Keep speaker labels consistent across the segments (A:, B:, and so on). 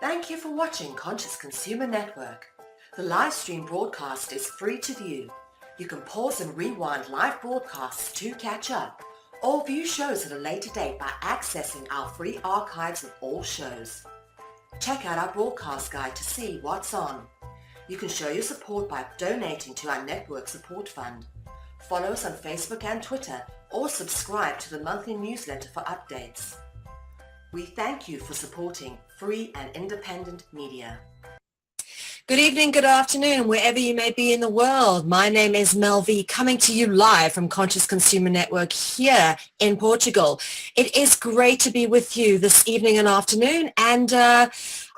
A: Thank you for watching Conscious Consumer Network. The live stream broadcast is free to view. You can pause and rewind live broadcasts to catch up, or view shows at a later date by accessing our free archives of all shows. Check out our broadcast guide to see what's on. You can show your support by donating to our network support fund. Follow us on Facebook and Twitter, or subscribe to the monthly newsletter for updates. We thank you for supporting free and independent media. Good evening, good afternoon, wherever you may be in the world. My name is Mel V, coming to you live from Conscious Consumer Network here in Portugal. It is great to be with you this evening and afternoon, and I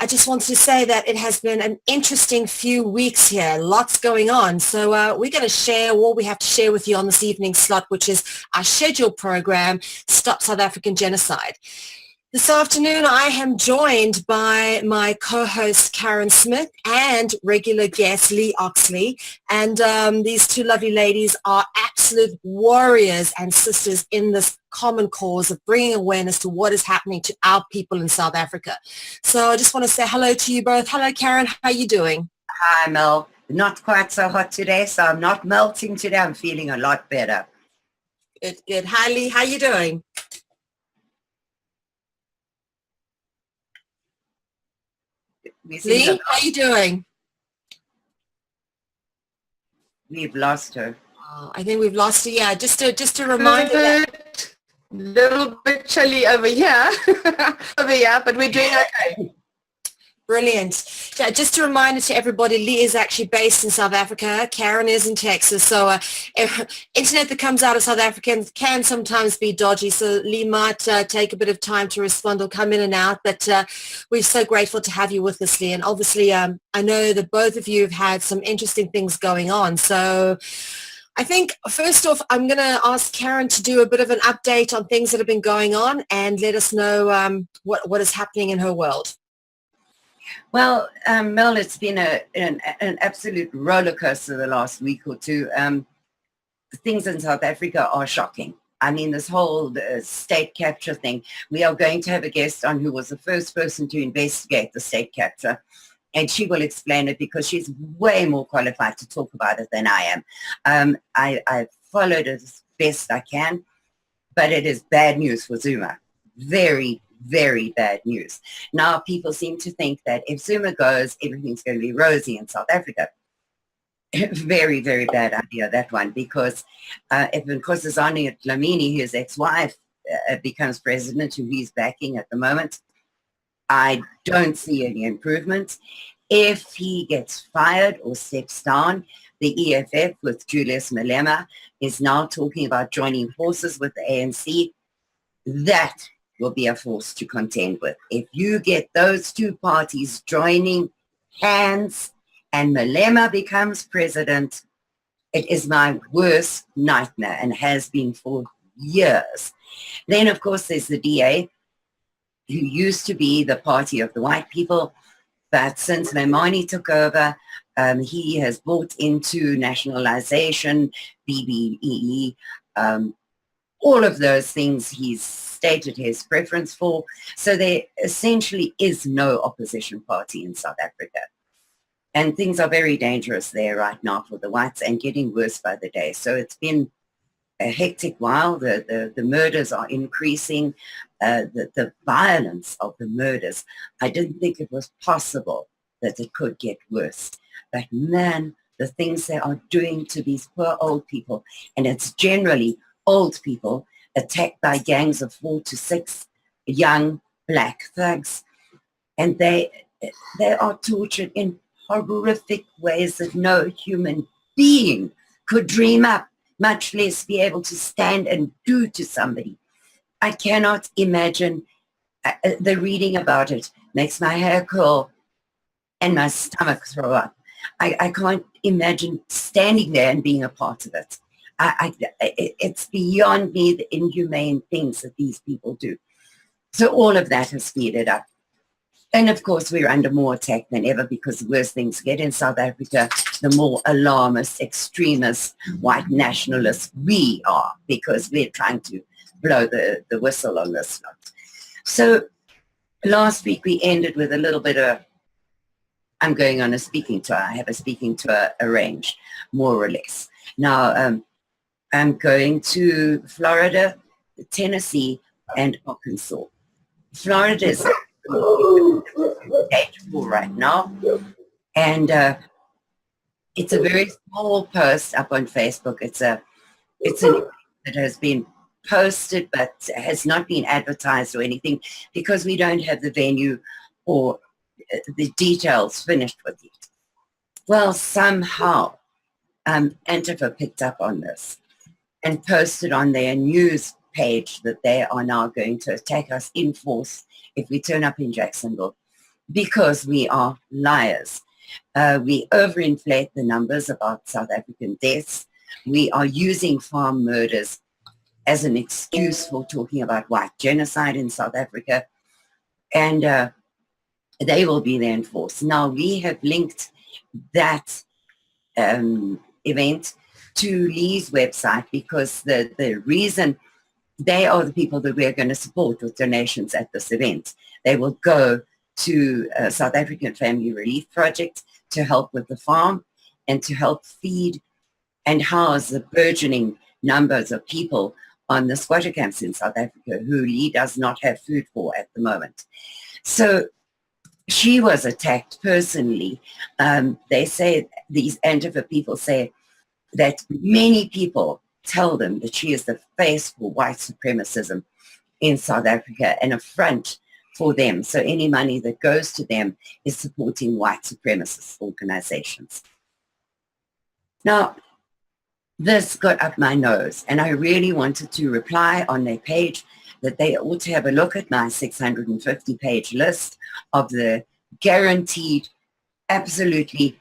A: just wanted to say that it has been an interesting few weeks here, lots going on. So we're going to share what we have to share with you on this evening's slot, which is our scheduled program, Stop South African Genocide. This afternoon, I am joined by my co-host, Karin Smith, and regular guest, Leigh Oxley. And these two lovely ladies are absolute warriors and sisters in this common cause of bringing awareness to what is happening to our people in South Africa. So I just want to say hello to you both. Hello, Karin. How are you doing?
B: Hi, Mel. Not quite so hot today, so I'm not melting today. I'm feeling a lot better.
A: Good, good. Hi, Leigh. How are you doing? Leigh, how are you doing?
B: We've lost her.
A: Oh, I think we've lost her. Yeah, just a reminder that
C: little bit chilly over here, but we're doing okay.
A: Brilliant. Yeah, just a reminder to everybody, Leigh is actually based in South Africa. Karin is in Texas. So internet that comes out of South Africa can sometimes be dodgy. So Leigh might take a bit of time to respond or come in and out. But we're so grateful to have you with us, Leigh. And obviously, I know that both of you have had some interesting things going on. So I think, first off, I'm going to ask Karin to do a bit of an update on things that have been going on and let us know what is happening in her world.
B: Well, Mel, it's been an absolute roller coaster the last week or two. Things in South Africa are shocking. I mean, this whole state capture thing, we are going to have a guest on who was the first person to investigate the state capture. And she will explain it because she's way more qualified to talk about it than I am. I followed it as best I can, but it is bad news for Zuma. Very, very bad news. Now, people seem to think that if Zuma goes, everything's going to be rosy in South Africa. Very, very bad idea, that one, because if Nkosazana Dlamini, his ex-wife, becomes president, who he's backing at the moment, I don't see any improvement. If he gets fired or steps down, the EFF with Julius Malema is now talking about joining forces with the ANC. That will be a force to contend with. If you get those two parties joining hands and Malema becomes president, it is my worst nightmare and has been for years. Then, of course, there's the DA, who used to be the party of the white people, but since Maimane took over, he has bought into nationalization, BBEE, all of those things he's stated his preference for. So there essentially is no opposition party in South Africa. And things are very dangerous there right now for the whites and getting worse by the day. So it's been a hectic while. The murders are increasing. The violence of the murders, I didn't think it was possible that it could get worse. But man, the things they are doing to these poor old people, and it's generally old people attacked by gangs of 4 to 6 young black thugs, and they are tortured in horrific ways that no human being could dream up, much less be able to stand and do to somebody. I cannot imagine. The reading about it makes my hair curl and my stomach throw up. I can't imagine standing there and being a part of it. It's beyond me, the inhumane things that these people do. So all of that has speeded up. And of course, we're under more attack than ever because the worse things get in South Africa, the more alarmist, extremist, white nationalists we are, because we're trying to blow the whistle on this lot. So last week we ended with a little bit of, I'm going on a speaking tour. I have a speaking tour arranged, more or less. Now, I'm going to Florida, Tennessee, and Arkansas. Florida is stage 4 right now, and it's a very small post up on Facebook. It's an event that has been posted but has not been advertised or anything because we don't have the venue or the details finished with it. Well, somehow Antifa picked up on this and posted on their news page that they are now going to attack us in force if we turn up in Jacksonville because we are liars. We overinflate the numbers about South African deaths. We are using farm murders as an excuse for talking about white genocide in South Africa. And they will be there in force. Now, we have linked that event to Leigh's website because the reason they are the people that we're going to support with donations at this event. They will go to South African Family Relief Project to help with the farm and to help feed and house the burgeoning numbers of people on the squatter camps in South Africa who Leigh does not have food for at the moment. So she was attacked personally. They say, these Antifa people say that many people tell them that she is the face for white supremacism in South Africa, an affront for them. So any money that goes to them is supporting white supremacist organizations. Now, this got up my nose, and I really wanted to reply on their page that they ought to have a look at my 650-page list of the guaranteed, absolutely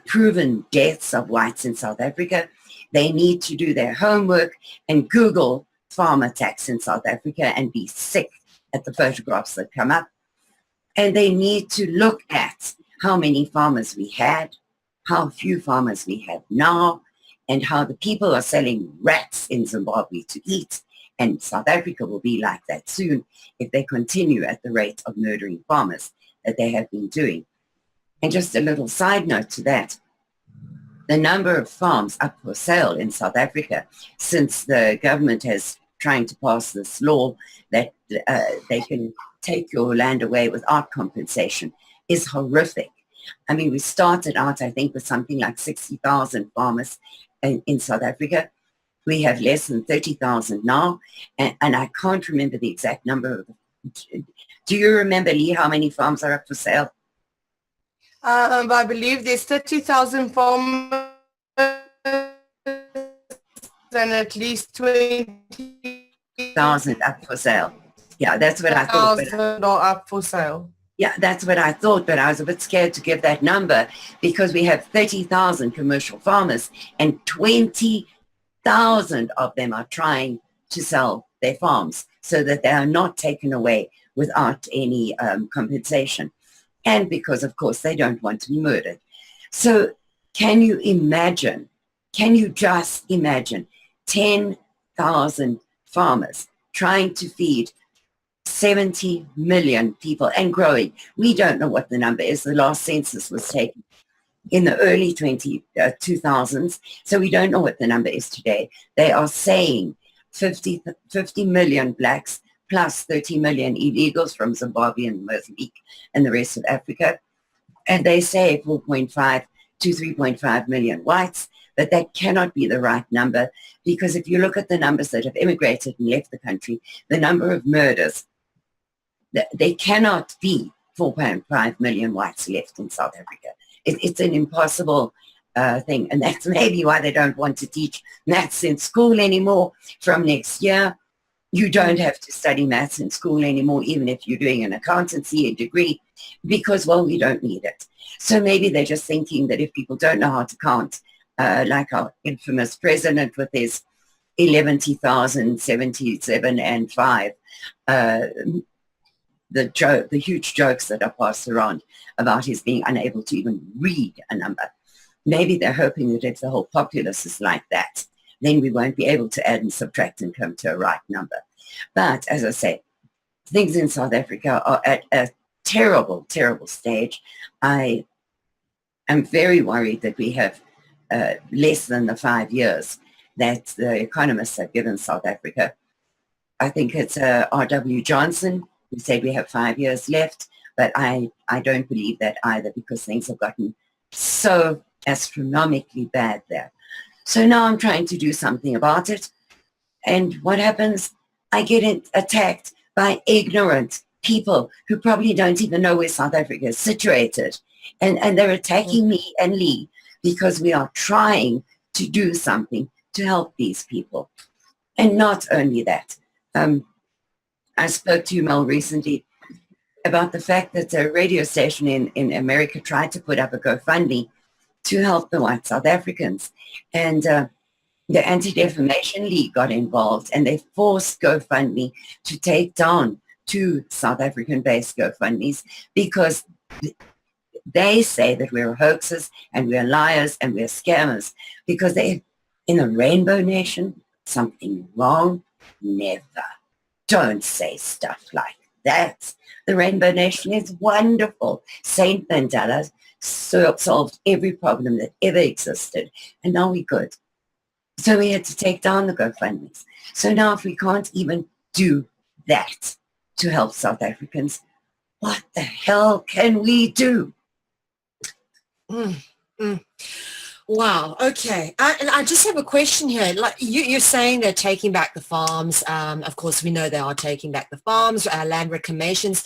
B: proven deaths of whites in South Africa. They need to do their homework and Google farm attacks in South Africa and be sick at the photographs that come up. And they need to look at how many farmers we had, how few farmers we have now, and how the people are selling rats in Zimbabwe to eat. And South Africa will be like that soon if they continue at the rate of murdering farmers that they have been doing. And just a little side note to that, the number of farms up for sale in South Africa since the government has trying to pass this law that they can take your land away without compensation is horrific. I mean, we started out, I think, with something like 60,000 farmers in South Africa. We have less than 30,000 now, and I can't remember the exact number. Do you remember, Leigh, how many farms are up for sale?
C: I believe there's 30,000 farmers and at least
B: 20,000 up for sale. Yeah, that's what I thought.
C: 20,000 are up for sale.
B: Yeah, that's what I thought, but I was a bit scared to give that number because we have 30,000 commercial farmers and 20,000 of them are trying to sell their farms so that they are not taken away without any compensation. And because, of course, they don't want to be murdered. So can you imagine, can you just imagine 10,000 farmers trying to feed 70 million people and growing? We don't know what the number is. The last census was taken in the early 2000s, so we don't know what the number is today. They are saying 50 million blacks plus 30 million illegals from Zimbabwe and Mozambique and the rest of Africa. And they say 4.5 to 3.5 million whites, but that cannot be the right number because if you look at the numbers that have immigrated and left the country, the number of murders, they cannot be 4.5 million whites left in South Africa. It's an impossible thing. And that's maybe why they don't want to teach maths in school anymore from next year. You don't have to study maths in school anymore, even if you're doing an accountancy degree, because, well, we don't need it. So maybe they're just thinking that if people don't know how to count, like our infamous president with his 11,077 and 5, the huge jokes that are passed around about his being unable to even read a number. Maybe they're hoping that if the whole populace is like that, then we won't be able to add and subtract and come to a right number. But as I say, things in South Africa are at a terrible, terrible stage. I am very worried that we have less than the 5 years that the economists have given South Africa. I think it's R.W. Johnson who said we have 5 years left, but I don't believe that either, because things have gotten so astronomically bad there. So now I'm trying to do something about it. And what happens? I get attacked by ignorant people who probably don't even know where South Africa is situated. And they're attacking me and Leigh because we are trying to do something to help these people. And not only that, I spoke to you, Mel, recently about the fact that a radio station in America tried to put up a GoFundMe to help the white South Africans. And the Anti-Defamation League got involved, and they forced GoFundMe to take down 2 South African-based GoFundMes because they say that we're hoaxes and we're liars and we're scammers because they, in a rainbow nation, something wrong? Never. Don't say stuff like that. The Rainbow Nation is wonderful. Saint Mandela solved every problem that ever existed, and now we're good. So we had to take down the GoFundMes. So now if we can't even do that to help South Africans, what the hell can we do?
D: Wow. Okay. And I just have a question here. Like you're saying they're taking back the farms. Of course, we know they are taking back the farms, land reclamations.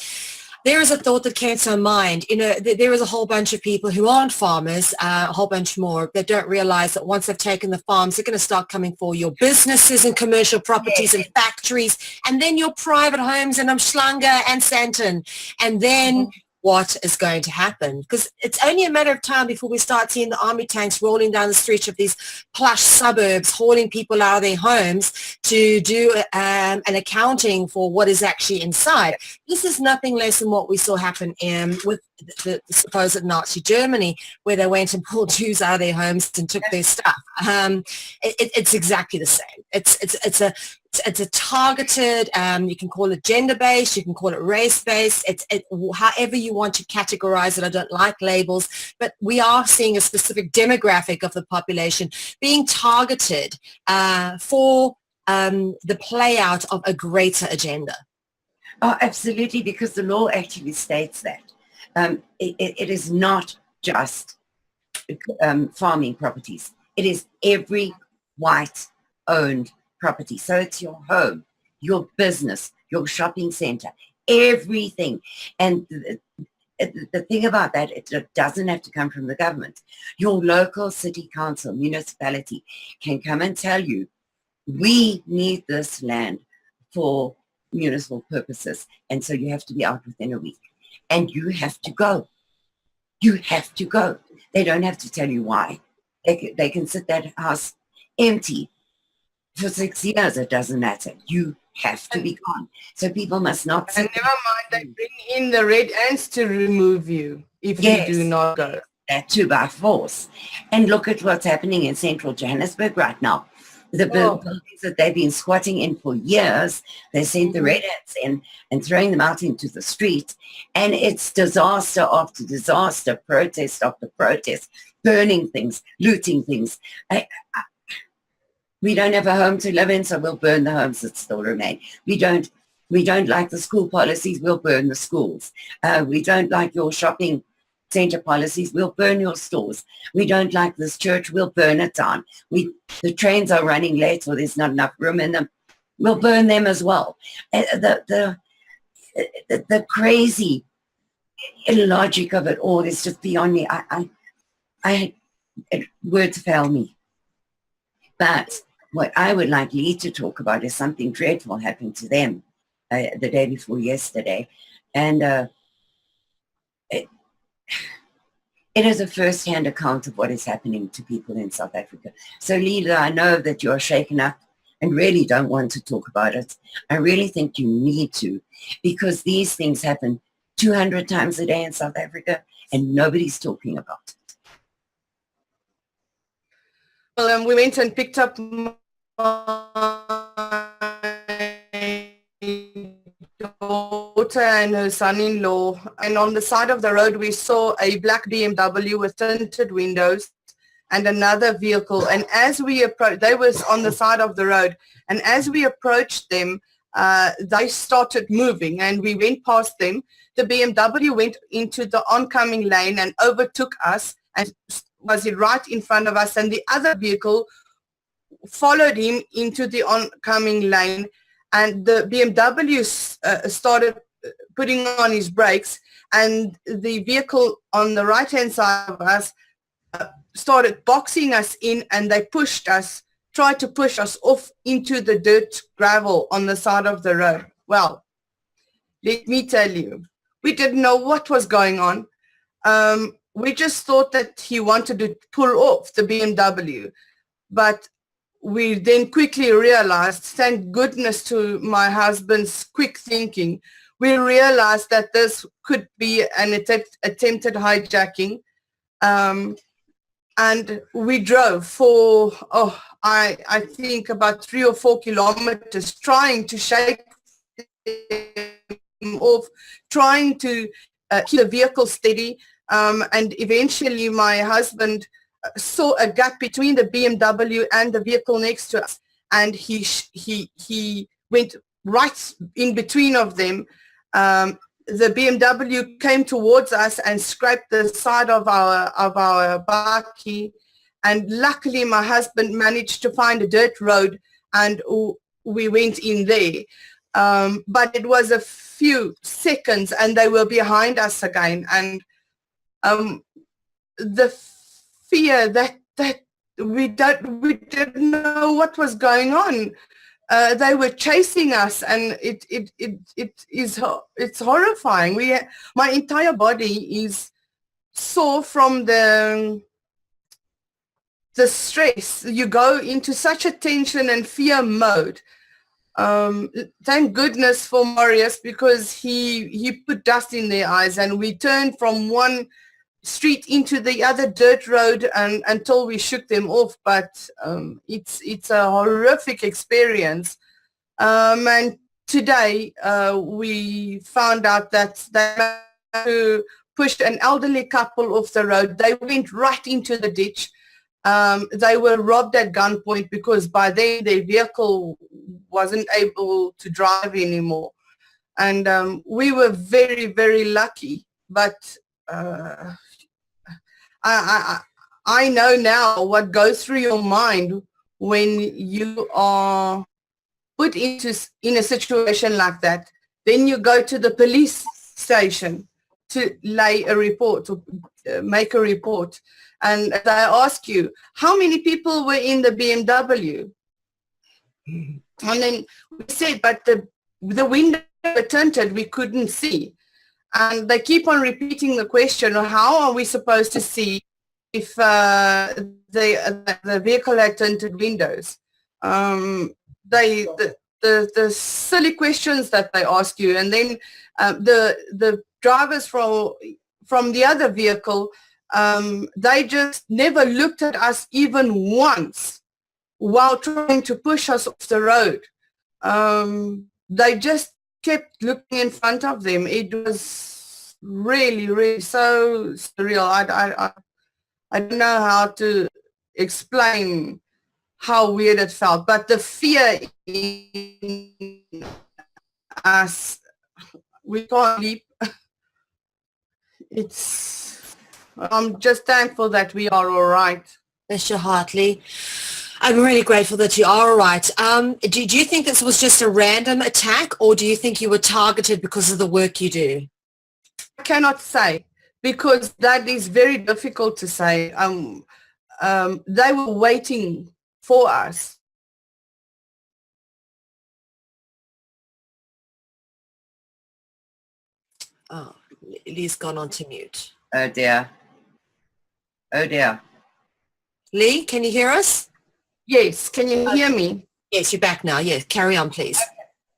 D: There is a thought that came to my mind. You know, there is a whole bunch of people who aren't farmers, a whole bunch more, that don't realize that once they've taken the farms, they're going to start coming for your businesses and commercial properties and factories, and then your private homes in Umhlanga and Sandton. And then what is going to happen? Because it's only a matter of time before we start seeing the army tanks rolling down the streets of these plush suburbs, hauling people out of their homes to do an accounting for what is actually inside. This is nothing less than what we saw happen with the supposed Nazi Germany, where they went and pulled Jews out of their homes and took their stuff. It's exactly the same. It's a targeted, you can call it gender-based, you can call it race-based, however you want to categorize it. I don't like labels, but we are seeing a specific demographic of the population being targeted for the play out of a greater agenda.
B: Oh, absolutely, because the law actually states that. It is not just farming properties. It is every white-owned property. So it's your home, your business, your shopping center, everything. And the thing about that, it doesn't have to come from the government. Your local city council, municipality can come and tell you, we need this land for municipal purposes. And so you have to be out within a week. And you have to go. You have to go. They don't have to tell you why. They can sit that house empty for 6 years. It doesn't matter. You have to be gone. So people must not sit.
C: And never mind, they bring in the red ants to remove you if you do not go.
B: That too, by force. And look at what's happening in central Johannesburg right now. The buildings that they've been squatting in for years, they sent the red ants in and throwing them out into the street. And it's disaster after disaster, protest after protest, burning things, looting things. We don't have a home to live in, so we'll burn the homes that still remain. We don't like the school policies, we'll burn the schools. We don't like your shopping center policies, we'll burn your stores. We don't like this church, we'll burn it down. The trains are running late or there's not enough room in them, we'll burn them as well. The crazy illogic of it all is just beyond me. Words fail me. But what I would like Leigh to talk about is something dreadful happened to them the day before yesterday. And it is a first-hand account of what is happening to people in South Africa. So Leigh, I know that you're shaken up and really don't want to talk about it. I really think you need to, because these things happen 200 times a day in South Africa and nobody's talking about it.
C: Well, we went and picked up my daughter and her son-in-law, and on the side of the road we saw a black BMW with tinted windows and another vehicle. And as we approached, they was on the side of the road, and as we approached them, they started moving, and we went past them. The BMW went into the oncoming lane and overtook us, and was right in front of us, and the other vehicle followed him into the oncoming lane, and the BMW started putting on his brakes, and the vehicle on the right-hand side of us started boxing us in, and they tried to push us off into the dirt gravel on the side of the road. Well, let me tell you, we didn't know what was going on. We just thought that he wanted to pull off the BMW, but we then quickly realized, thank goodness to my husband's quick thinking, we realized that this could be an attempted hijacking. And we drove for, I think about 3 or 4 kilometers, trying to shake him off, trying to keep the vehicle steady. And eventually my husband saw a gap between the BMW and the vehicle next to us, and he went right in between of them. The BMW came towards us and scraped the side of our bakkie, and luckily my husband managed to find a dirt road, and we went in there. But it was a few seconds and they were behind us again, and the fear that we didn't know what was going on. They were chasing us, and it's horrifying. My entire body is sore from the stress. You go into such a tension and fear mode. Thank goodness for Marius, because he put dust in their eyes, and we turned from one street into the other dirt road until we shook them off. But it's a horrific experience. And today we found out that they pushed an elderly couple off the road. They went right into the ditch. They were robbed at gunpoint because by then their vehicle wasn't able to drive anymore. And we were very, very lucky. But I know now what goes through your mind when you are put in a situation like that. Then you go to the police station to lay a report, to make a report, and they ask you, how many people were in the BMW? And then we said, but the windows were tinted, we couldn't see. And they keep on repeating the question, how are we supposed to see if the vehicle had tinted windows? The silly questions that they ask you. And then the drivers from the other vehicle, they just never looked at us even once while trying to push us off the road. They just kept looking in front of them. It was really, really so surreal. I don't know how to explain how weird it felt, but the fear in us, we can't sleep. I'm just thankful that we are all right.
D: Bless your heart, Leigh. I'm really grateful that you are all right. Do you think this was just a random attack, or do you think you were targeted because of the work you do?
C: I cannot say, because that is very difficult to say. They were waiting for us.
D: Oh, Leigh's gone on to mute.
B: Oh dear. Oh dear.
D: Leigh, can you hear us?
C: Yes, can you hear me?
D: Yes, you're back now. Yes, carry on, please.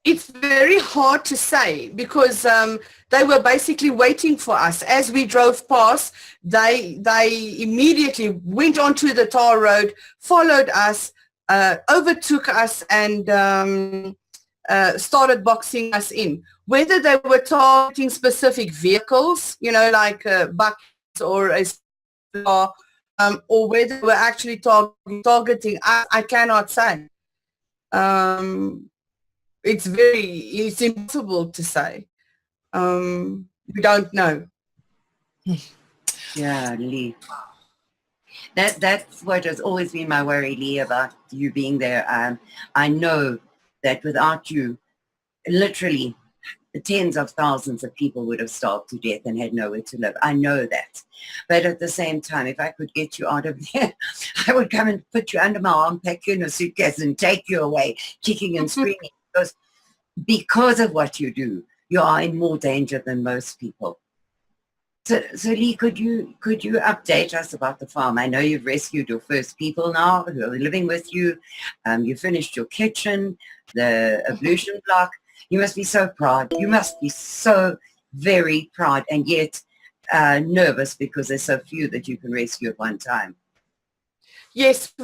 C: It's very hard to say, because they were basically waiting for us. As we drove past, they immediately went onto the tar road, followed us, overtook us, and started boxing us in. Whether they were targeting specific vehicles, you know, like buckets or a car, or whether they were actually targeting us, I cannot say. It's impossible to say. We don't know.
B: Yeah, Leigh. That's what has always been my worry, Leigh, about you being there. I know that without you, literally tens of thousands of people would have starved to death and had nowhere to live. I know that. But at the same time, if I could get you out of there, I would come and put you under my arm, pack you in a suitcase and take you away, kicking and screaming. Because of what you do, you are in more danger than most people. So Leigh, could you update us about the farm? I know you've rescued your first people now who are living with you. You finished your kitchen, the ablution block. You must be so proud. You must be so very proud and yet nervous because there's so few that you can rescue at one time.
C: Yes.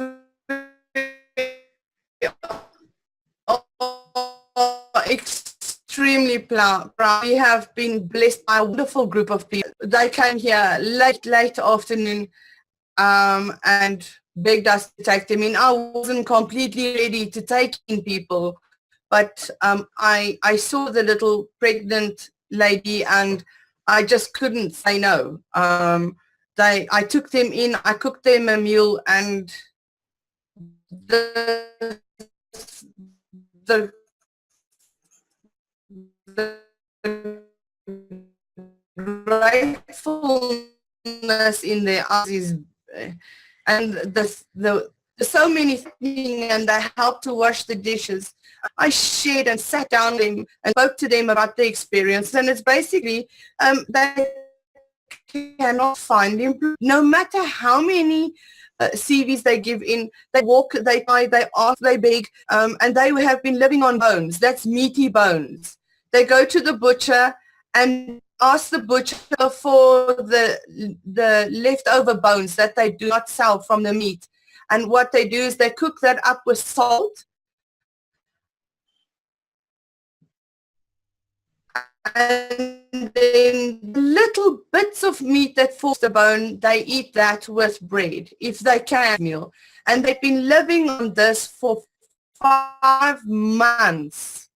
C: Extremely proud. We have been blessed by a wonderful group of people. They came here late afternoon and begged us to take them in. I wasn't completely ready to take in people, but I saw the little pregnant lady and I just couldn't say no. I took them in, I cooked them a meal, and the gratefulness in their eyes is, and there's so many things, and they helped to wash the dishes. I shared and sat down with them and spoke to them about the experience, and it's basically they cannot find improvement. No matter how many CVs they give in, they walk, they buy, they ask, they beg, and they have been living on bones. That's meaty bones. They go to the butcher and ask the butcher for the leftover bones that they do not sell from the meat. And what they do is they cook that up with salt and then little bits of meat that falls the bone, they eat that with bread, if they can meal. And they've been living on this for 5 months.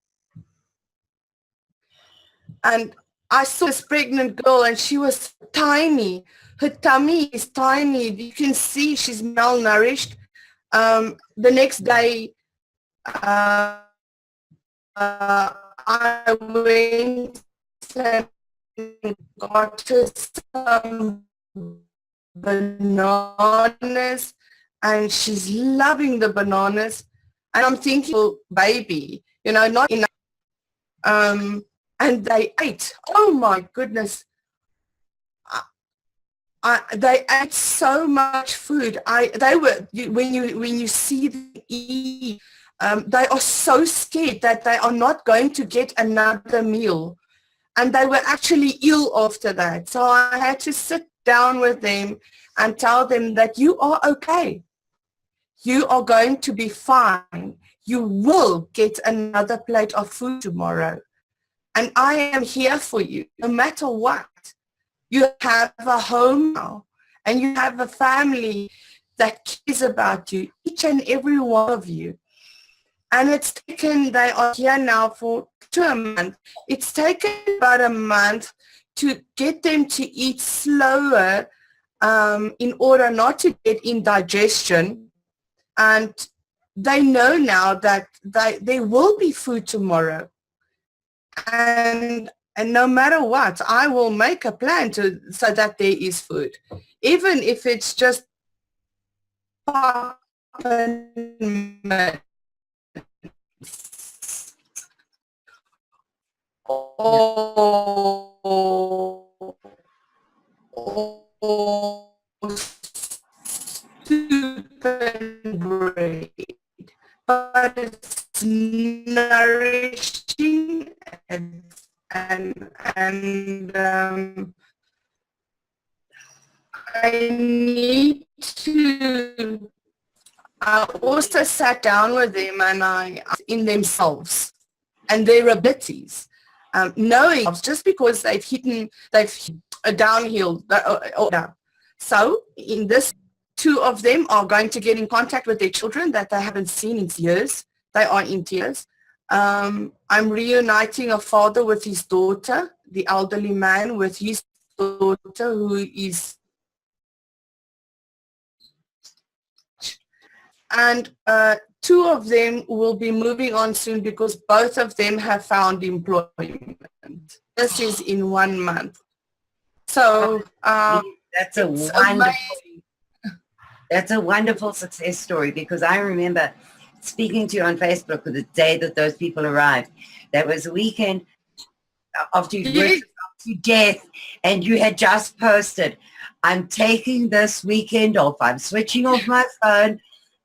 C: And I saw this pregnant girl and she was tiny. Her tummy is tiny. You can see she's malnourished. The next day, I went and got her some bananas, and she's loving the bananas. And I'm thinking, oh, baby, you know, not enough. And they ate. Oh my goodness. They ate so much food. When you see them eat, they are so scared that they are not going to get another meal. And they were actually ill after that. So I had to sit down with them and tell them that you are okay. You are going to be fine. You will get another plate of food tomorrow. And I am here for you, no matter what. You have a home now, and you have a family that cares about you, each and every one of you. And it's taken, they are here now for a month. It's taken about a month to get them to eat slower in order not to get indigestion. And they know now that there will be food tomorrow. And no matter what, I will make a plan so that there is food. Even if it's just soup and bread. But it's nourishing and I need to. I also sat down with them and I in themselves. and their abilities, knowing just because they've a downhill. So in this, 2 of them are going to get in contact with their children that they haven't seen in years. They are in tears. I'm reuniting a father with his daughter, the elderly man with his daughter who is, and 2 of them will be moving on soon because both of them have found employment. This is in 1 month. So
B: that's a wonderful success story, because I remember speaking to you on Facebook the day that those people arrived. That was a weekend after you'd worked yourself to death, and you had just posted, I'm taking this weekend off. I'm switching off my phone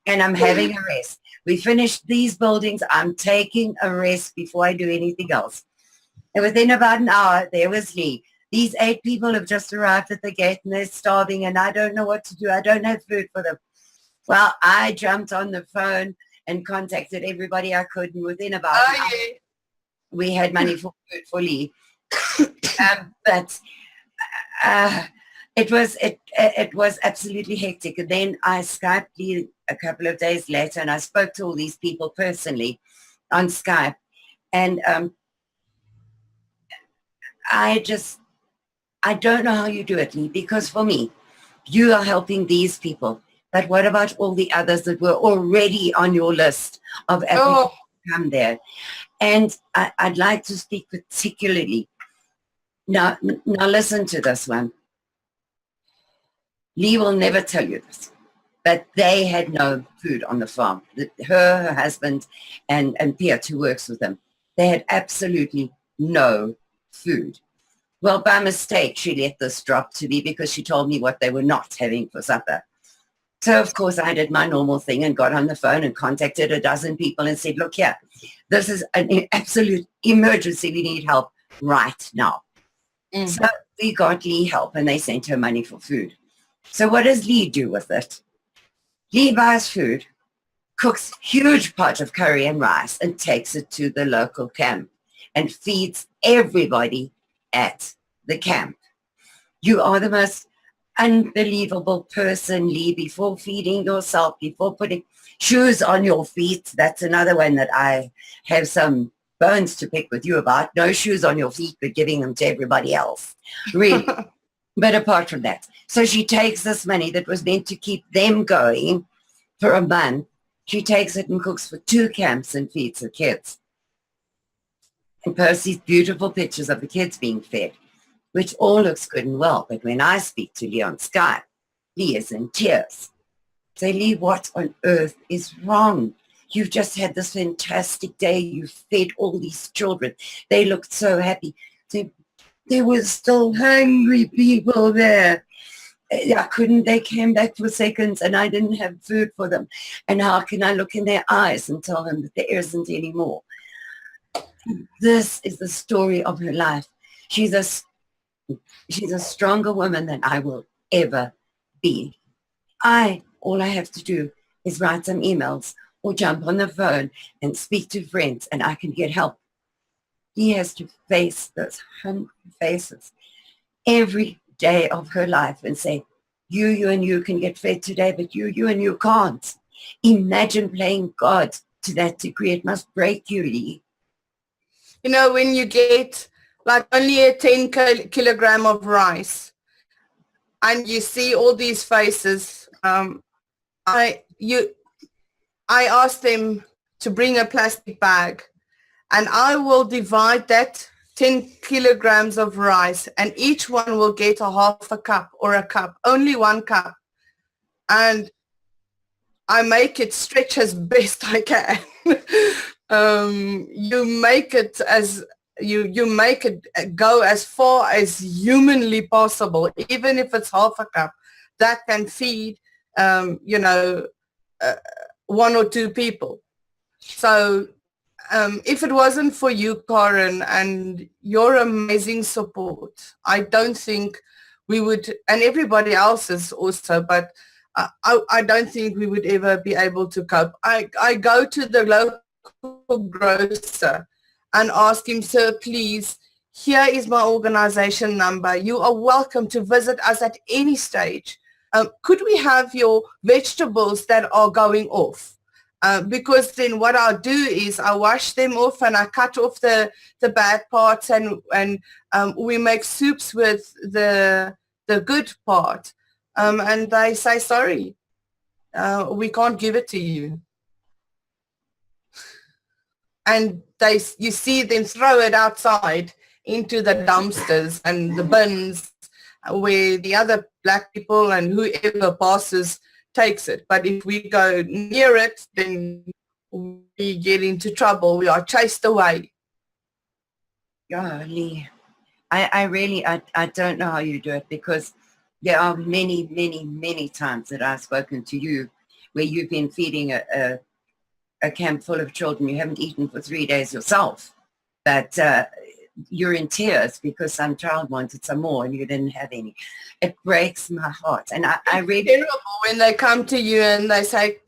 B: and I'm having a rest. We finished these buildings. I'm taking a rest before I do anything else. And within about an hour, there was Leigh. These 8 people have just arrived at the gate and they're starving and I don't know what to do. I don't have food for them. Well, I jumped on the phone and contacted everybody I could, and within about an hour, we had money for food for Leigh. But it was absolutely hectic. And then I Skyped Leigh a couple of days later, and I spoke to all these people personally on Skype. And I don't know how you do it, Leigh, because for me, you are helping these people. But what about all the others that were already on your list of applicants to come there? And I'd like to speak particularly. Now listen to this one. Leigh will never tell you this, but they had no food on the farm. Her husband, and Piet, who works with them, they had absolutely no food. Well, by mistake, she let this drop to me because she told me what they were not having for supper. So, of course, I did my normal thing and got on the phone and contacted a dozen people and said, look here, this is an absolute emergency. We need help right now. So we got Leigh help, and they sent her money for food. So what does Leigh do with it? Leigh buys food, cooks huge pot of curry and rice, and takes it to the local camp and feeds everybody at the camp. You are the most unbelievable person, Leigh. Before feeding yourself, before putting shoes on your feet, that's another one that I have some bones to pick with you about. No shoes on your feet, but giving them to everybody else. Really. But apart from that, so she takes this money that was meant to keep them going for a month. She takes it and cooks for 2 camps and feeds the kids. And posts these beautiful pictures of the kids being fed, which all looks good and well. But when I speak to Leigh on Skype, Leigh is in tears. Say, Leigh, what on earth is wrong? You've just had this fantastic day. You fed all these children. They looked so happy. There were still hungry people there. They came back for seconds and I didn't have food for them. And how can I look in their eyes and tell them that there isn't any more? This is the story of her life. She's a stronger woman than I will ever be. All I have to do is write some emails or jump on the phone and speak to friends, and I can get help. He has to face those hungry faces every day of her life and say, you and you can get fed today, but you and you can't. Imagine playing God to that degree. It must break you, Leigh.
C: You know, when you get like only a 10 kilogram of rice and you see all these faces, I asked them to bring a plastic bag, and I will divide that 10 kilograms of rice, and each one will get a half a cup or a cup, only 1 cup. And I make it stretch as best I can. You make it as you make it go as far as humanly possible, even if it's half a cup. That can feed, 1 or 2 people. So if it wasn't for you, Karin, and your amazing support, I don't think we would, and everybody else's also, but I don't think we would ever be able to cope. I go to the local grocer and ask him, sir, please, here is my organization number. You are welcome to visit us at any stage. Could we have your vegetables that are going off? Because then what I'll do is I wash them off and I cut off the bad parts, and we make soups with the good part. And they say, sorry, we can't give it to you. And you see them throw it outside into the dumpsters and the bins where the other black people and whoever passes takes it. But if we go near it, then we get into trouble. We are chased away.
B: Golly. I really don't know how you do it, because there are many, many, many times that I've spoken to you where you've been feeding a camp full of children. You haven't eaten for 3 days yourself, but you're in tears because some child wanted some more and you didn't have any. It breaks my heart. And I really...
C: It's terrible when they come to you and they say,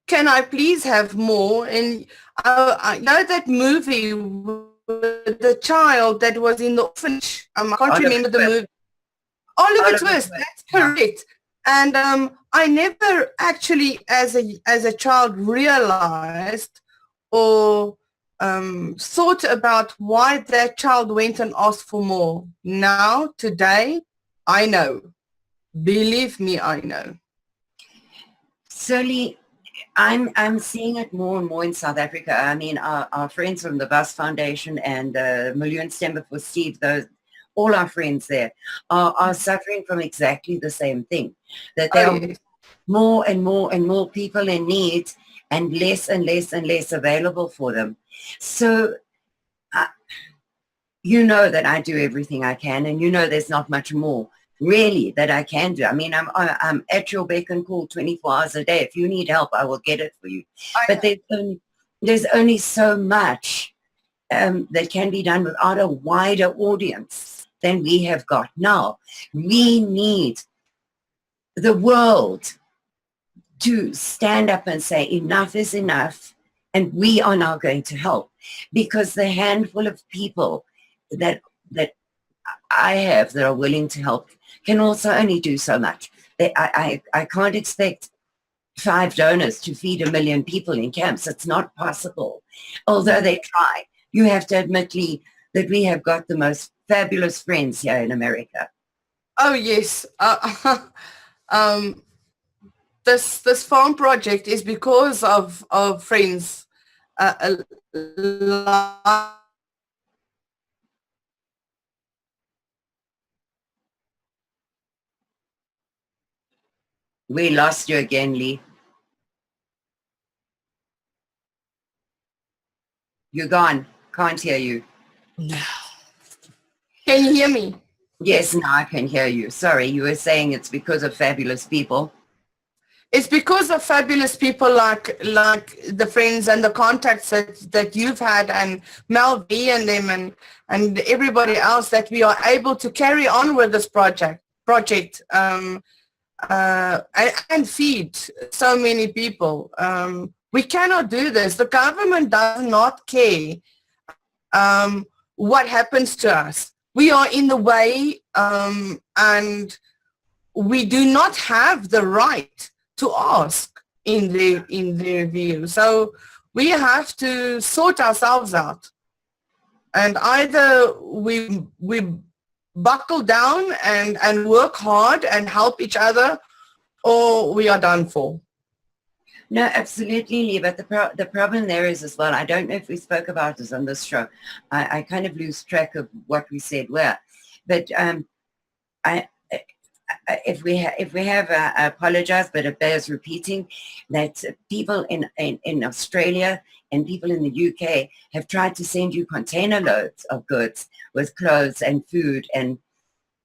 C: can I please have more? And I know that movie with the child that was in the orphanage. I can't remember the movie. Oliver Twist, that's correct. And I never actually, as a child, realized or thought about why that child went and asked for more. Now, today, I know. Believe me, I know.
B: So, Leigh, I'm seeing it more and more in South Africa. I mean, our friends from the Bus Foundation and Miljoen Stemmer for Steve, all our friends there are suffering from exactly the same thing, that there are more and more and more people in need and less and less and less available for them. So you know that I do everything I can, and you know there's not much more really that I can do. I mean, I'm at your beck and call 24 hours a day. If you need help, I will get it for you. But there's only so much that can be done without a wider audience than we have got now. We need the world to stand up and say enough is enough, and we are now going to help, because the handful of people that I have that are willing to help can also only do so much. I can't expect 5 donors to feed 1 million people in camps. It's not possible. Although they try. You have to admit, Leigh, that we have got the most fabulous friends here in America.
C: Oh, yes. This farm project is because of friends.
B: We lost you again, Leigh. You're gone. Can't hear you.
D: No.
C: Can you hear me?
B: Yes, now I can hear you. Sorry, you were saying it's because of fabulous people.
C: It's because of fabulous people like the friends and the contacts that you've had, and Mel V and them and everybody else, that we are able to carry on with this project and feed so many people. We cannot do this. The government does not care what happens to us. We are in the way, and we do not have the right to ask in their view. So we have to sort ourselves out, and either we buckle down and work hard and help each other, or we are done for.
B: No, absolutely, Leigh. But the problem there is as well, I don't know if we spoke about this on this show. I kind of lose track of what we said where. But if we have, I apologize, but it bears repeating that people in Australia and people in the UK have tried to send you container loads of goods with clothes and food and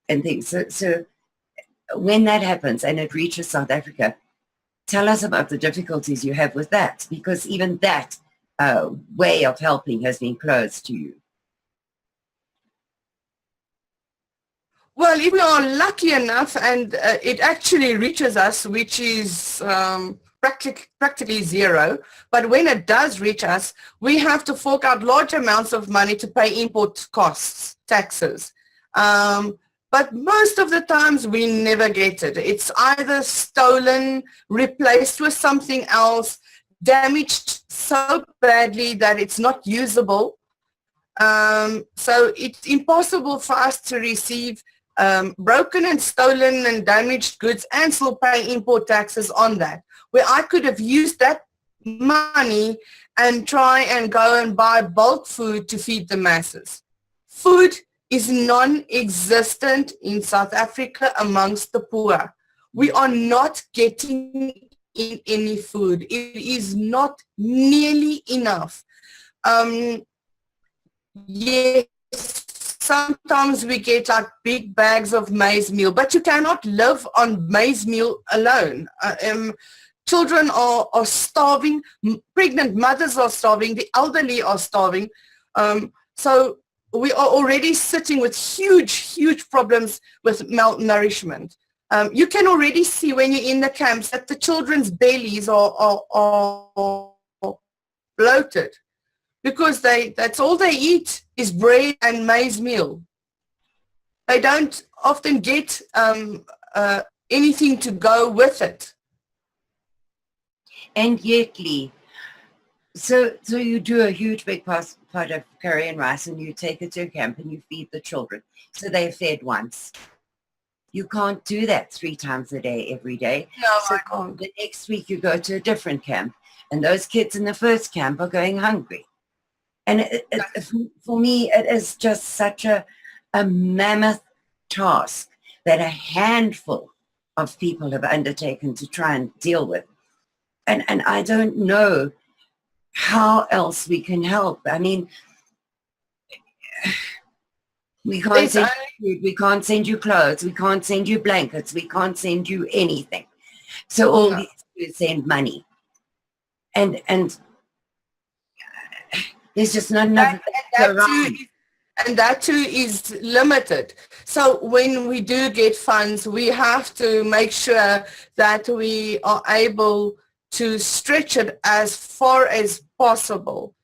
B: things. So when that happens and it reaches South Africa, tell us about the difficulties you have with that, because even that way of helping has been closed to you.
C: Well, if we are lucky enough and it actually reaches us, which is practically zero. But when it does reach us, we have to fork out large amounts of money to pay import costs, taxes. But most of the times we never get it. It's either stolen, replaced with something else, damaged so badly that it's not usable. So it's impossible for us to receive broken and stolen and damaged goods and still pay import taxes on that, where I could have used that money and try and go and buy bulk food to feed the masses. Food is non-existent in South Africa amongst the poor. We are not getting in any food. It is not nearly enough. Yes, sometimes we get like big bags of maize meal, but you cannot live on maize meal alone. Children are starving, pregnant mothers are starving, the elderly are starving. So we are already sitting with huge problems with malnourishment. You can already see when you're in the camps that the children's bellies are bloated because that's all they eat is bread and maize meal. They don't often get anything to go with it.
B: And yet, Leigh, so you do a huge big pot of curry and rice and you take it to a camp and you feed the children. So they're fed once. You can't do that 3 times a day, every day.
C: No,
B: so
C: I can't.
B: The next week you go to a different camp and those kids in the first camp are going hungry. And for me, it is just such a mammoth task that a handful of people have undertaken to try and deal with. And I don't know how else we can help. I mean, we can't send you food, we can't send you clothes, we can't send you blankets, we can't send you anything. So all we do is send money. And there's just not enough.
C: And that too is limited. So when we do get funds, we have to make sure that we are able to stretch it as far as possible.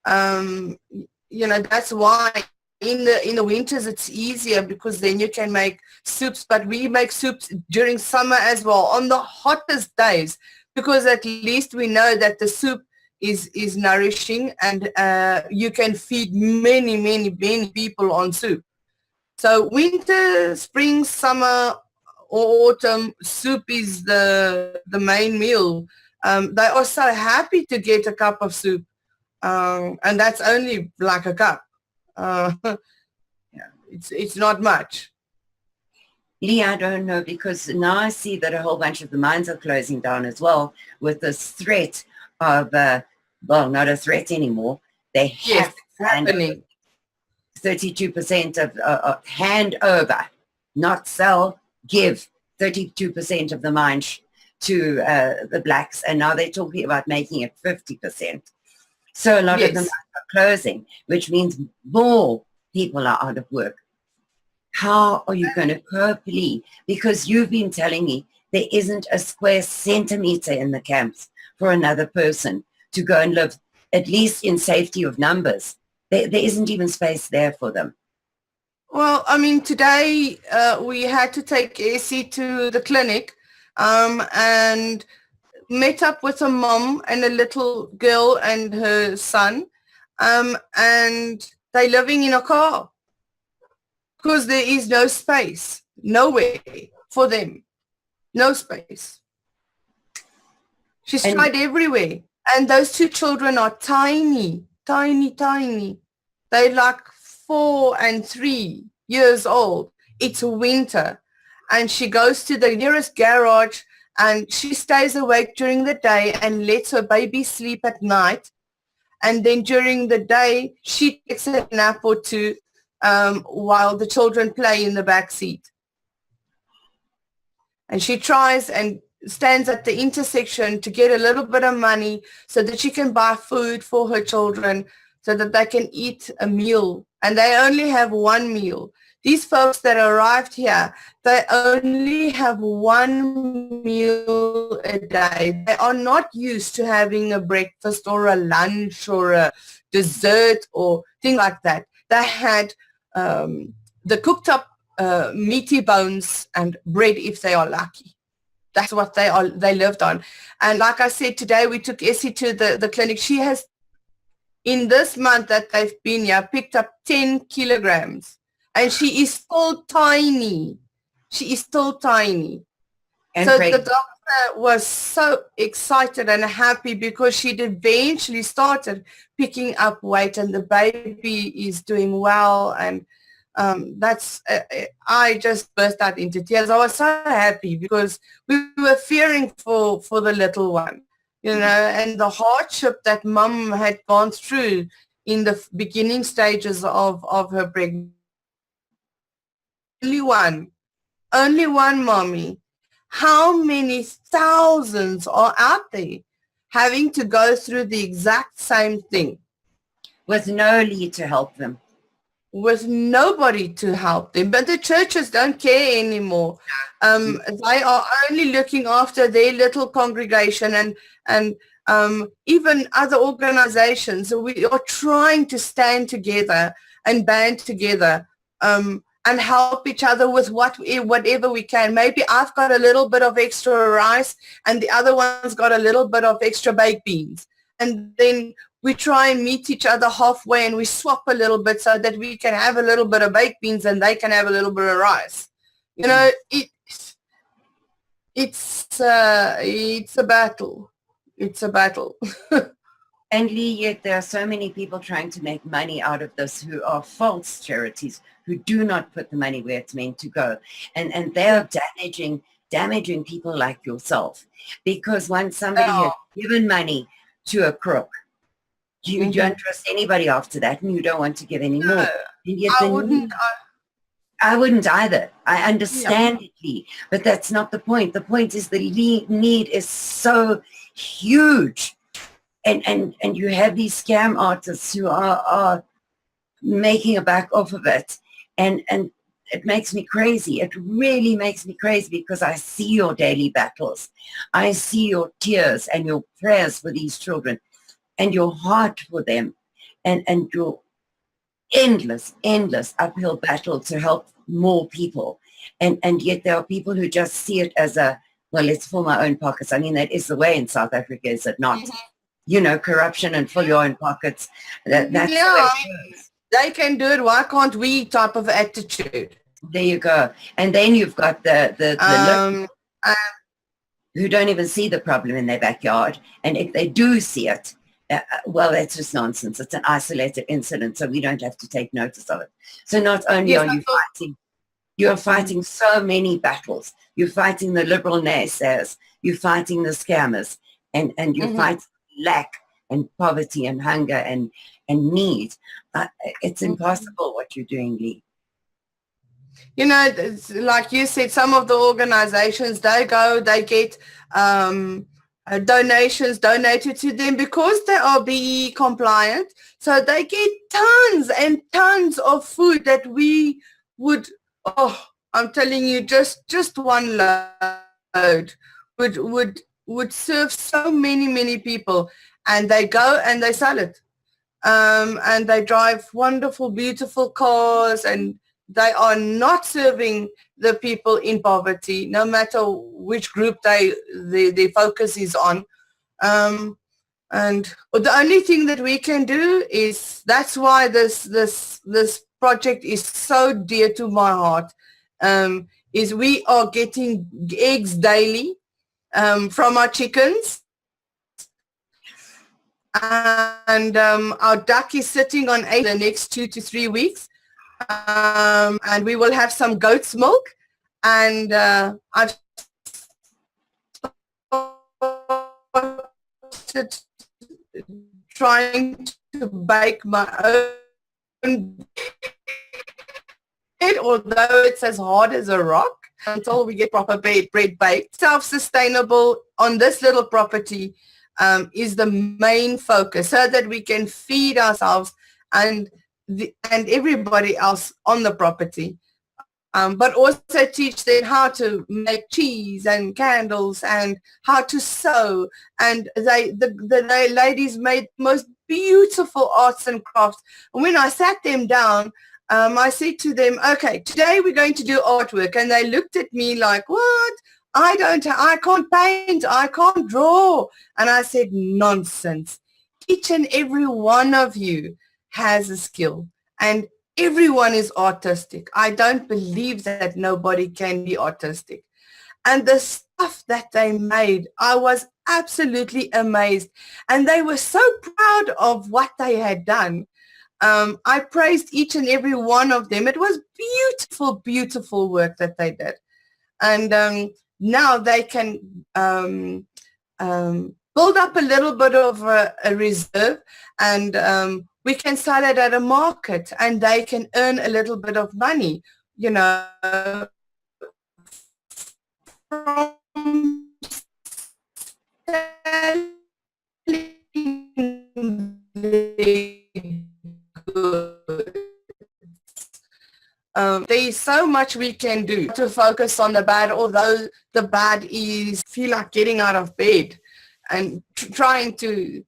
C: That's why in the winters it's easier because then you can make soups, but we make soups during summer as well on the hottest days because at least we know that the soup is nourishing and you can feed many people on soup. So winter, spring, summer or autumn, soup is the main meal. They are so happy to get a cup of soup, and that's only like a cup. It's not much.
B: Leigh, I don't know, because now I see that a whole bunch of the mines are closing down as well with this threat of, not a threat anymore. They have
C: happening.
B: 32% of hand over, not sell, give 32% of the mines to the blacks, and now they're talking about making it 50%. So a lot of them are closing, which means more people are out of work. How are you going to cope, Leigh? Because you've been telling me there isn't a square centimeter in the camps for another person to go and live, at least in safety of numbers. There isn't even space there for them.
C: Well, I mean, today we had to take Essie to the clinic and met up with a mom and a little girl and her son, and they're living in a car because there is no space, nowhere for them, no space. She's tried everywhere, and those 2 children are tiny. They're like 4 and 3 years old. It's winter, and she goes to the nearest garage and she stays awake during the day and lets her baby sleep at night. And then during the day, she takes a nap or 2 while the children play in the back seat. And she tries and stands at the intersection to get a little bit of money so that she can buy food for her children so that they can eat a meal. And they only have 1 meal. these folks that arrived here, they only have one meal a day. They are not used to having a breakfast or a lunch or a dessert or things like that. They had the cooked up meaty bones and bread if they are lucky. That's what they lived on. And like I said, today we took Essie to the clinic. She has, in this month that they've been here, picked up 10 kilograms. And she is still tiny. She is still tiny.
B: And
C: so
B: pregnant.
C: the doctor was so excited and happy because she'd eventually started picking up weight and the baby is doing well. And I just burst out into tears. I was so happy because we were fearing for the little one, and the hardship that mum had gone through in the beginning stages of her pregnancy. Only one, mommy. How many thousands are out there having to go through the exact same thing?
B: With no Leigh to help them.
C: With nobody to help them. But the churches don't care anymore. They are only looking after their little congregation and even other organizations. So we are trying to stand together and band together and help each other with whatever we can. Maybe I've got a little bit of extra rice and the other one's got a little bit of extra baked beans. And then we try and meet each other halfway and we swap a little bit so that we can have a little bit of baked beans and they can have a little bit of rice. It's a battle. It's a battle.
B: And Leigh, yet there are so many people trying to make money out of this who are false charities, who do not put the money where it's meant to go. And they are damaging people like yourself. Because once somebody has given money to a crook, you don't trust anybody after that, and you don't want to give any more. And yet I wouldn't either. I understand it, Leigh, but that's not the point. The point is the need is so huge. And you have these scam artists who are making a buck off of it. And it makes me crazy. It really makes me crazy because I see your daily battles. I see your tears and your prayers for these children and your heart for them and your endless uphill battle to help more people. And yet there are people who just see it as let's fill my own pockets. I mean, that is the way in South Africa, is it not? Corruption and fill your own pockets. That's the way it goes.
C: They can do it. Why can't we? Type of attitude.
B: There you go. And then you've got the who don't even see the problem in their backyard. And if they do see it, that's just nonsense. It's an isolated incident, so we don't have to take notice of it. So not only are you fighting, you're fighting so many battles. You're fighting the liberal naysayers. You're fighting the scammers. And you're fighting lack and poverty and hunger and need. It's impossible what you're doing, Leigh.
C: It's like you said, some of the organizations, they get donations donated to them because they are BE compliant. So they get tons and tons of food that we would, I'm telling you, just one load would serve so many people. And they go and they sell it. And they drive wonderful, beautiful cars, and they are not serving the people in poverty, no matter which group the focus is on. And the only thing that we can do is, that's why this project is so dear to my heart, is we are getting eggs daily from our chickens. And our duck is sitting on 8 the next 2 to 3 weeks. And we will have some goat's milk. And I've started trying to bake my own bread, although it's as hard as a rock, until we get proper bread baked. Self-sustainable on this little property is the main focus, so that we can feed ourselves and everybody else on the property. but also teach them how to make cheese and candles and how to sew. And the ladies made most beautiful arts and crafts. And when I sat them down, I said to them, okay, today we're going to do artwork. And they looked at me like, what? I can't paint, I can't draw. And I said, nonsense. Each and every one of you has a skill, and everyone is artistic. I don't believe that nobody can be artistic. And the stuff that they made, I was absolutely amazed. And they were so proud of what they had done. I praised each and every one of them. It was beautiful, beautiful work that they did. And now they can build up a little bit of a reserve, and we can sell it at a market, and they can earn a little bit of money, you know, from selling the goods. There's so much we can do to focus on the bad, although the bad is feel like getting out of bed and trying to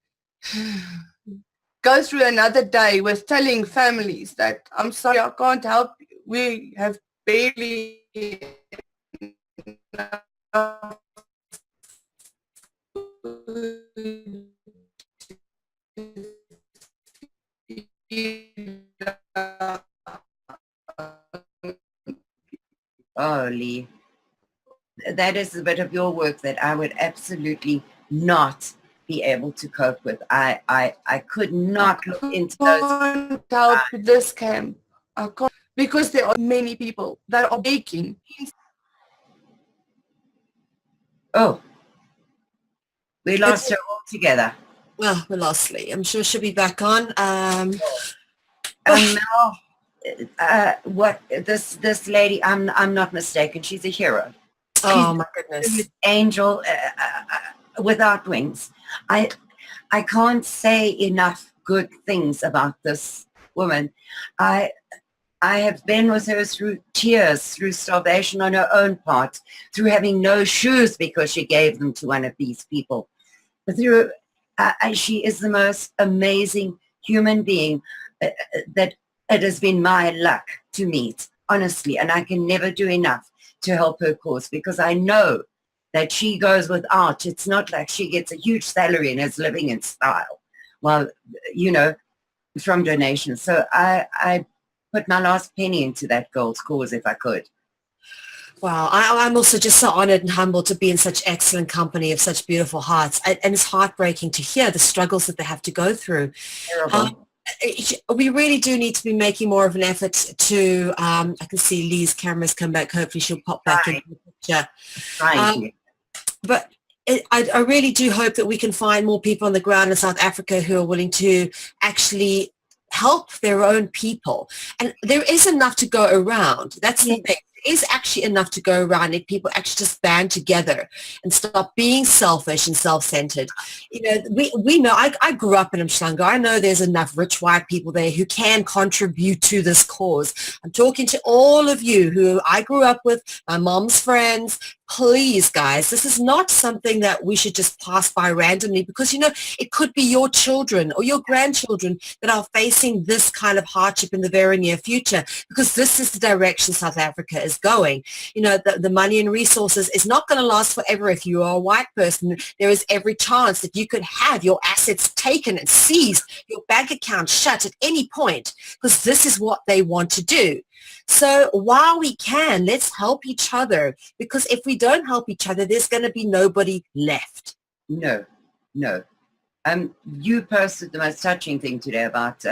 C: go through another day with telling families that, I'm sorry, I can't help you. We have barely enough
B: Oh, Leigh, that is a bit of your work that I would absolutely not be able to cope with. I could not look into those.
C: I can't help this camp. I can't, because there are many people that are baking.
B: Oh, we lost her altogether.
D: Well, we lost Leigh. I'm sure she'll be back on.
B: What this lady? I'm not mistaken. She's a hero.
D: Oh my goodness!
B: She's an angel without wings. I can't say enough good things about this woman. I have been with her through tears, through starvation on her own part, through having no shoes because she gave them to one of these people. Through she is the most amazing human being that it has been my luck to meet, honestly, and I can never do enough to help her cause, because I know that she goes without. It's not like she gets a huge salary and is living in style, well, you know, from donations. So I put my last penny into that girl's cause if I could.
D: Wow, I'm also just so honored and humbled to be in such excellent company of such beautiful hearts. And it's heartbreaking to hear the struggles that they have to go through.
B: Terrible.
D: We really do need to be making more of an effort to, I can see Leigh's camera's come back. Hopefully she'll pop back into the picture. But I really do hope that we can find more people on the ground in South Africa who are willing to actually help their own people. And there is enough to go around. That's the thing. Is actually enough to go around if people actually just band together and stop being selfish and self-centered. You know, we know, I grew up in Umhlanga. I know there's enough rich white people there who can contribute to this cause. I'm talking to all of you who I grew up with, my mom's friends. Please, guys, this is not something that we should just pass by randomly, because, you know, it could be your children or your grandchildren that are facing this kind of hardship in the very near future, because this is the direction South Africa is going. You know, the money and resources is not going to last forever. If you are a white person, there is every chance that you could have your assets taken and seized, your bank account shut at any point, because this is what they want to do. So while we can, let's help each other, because if we don't help each other, there's going to be nobody left.
B: No. You posted the most touching thing today about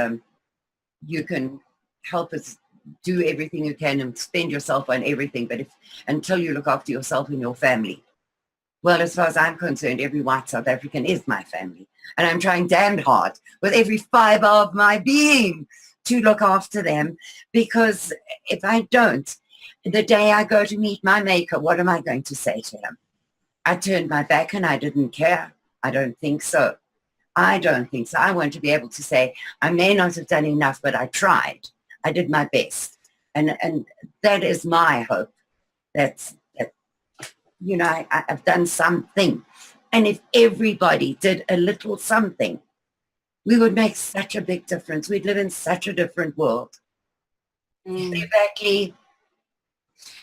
B: you can help us do everything you can and spend yourself on everything, but until you look after yourself and your family. Well, as far as I'm concerned, every white South African is my family, and I'm trying damned hard with every fiber of my being to look after them, because if I don't, the day I go to meet my maker, what am I going to say to him? I turned my back and I didn't care. I don't think so. I want to be able to say, I may not have done enough, but I tried. I did my best. And that is my hope. That I've done something. And if everybody did a little something, we would make such a big difference. We'd live in such a different world. Exactly.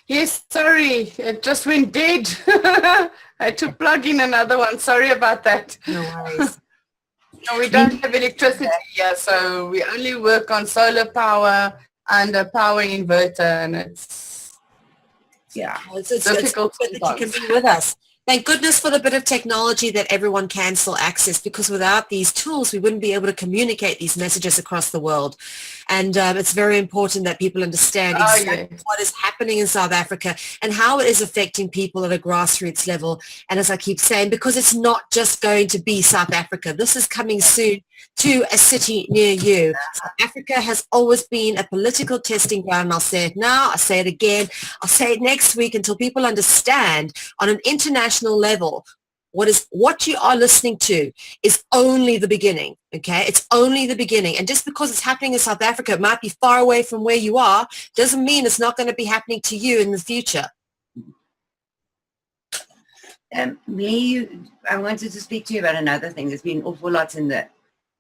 C: Yes, sorry, it just went dead. I had to plug in another one. Sorry about that.
D: No worries.
C: No, we don't have electricity here, so we only work on solar power and a power inverter, and it's difficult
D: good that you can be with us. Thank goodness for the bit of technology that everyone can still access, because without these tools, we wouldn't be able to communicate these messages across the world. And it's very important that people understand exactly what is happening in South Africa and how it is affecting people at a grassroots level. And as I keep saying, because it's not just going to be South Africa, this is coming soon to a city near you. South Africa has always been a political testing ground, and I'll say it now, I'll say it again, I'll say it next week until people understand on an international level what you are listening to is only the beginning, okay? It's only the beginning. And just because it's happening in South Africa, it might be far away from where you are, doesn't mean it's not going to be happening to you in the future.
B: Leigh, I wanted to speak to you about another thing. There's been an awful lot in the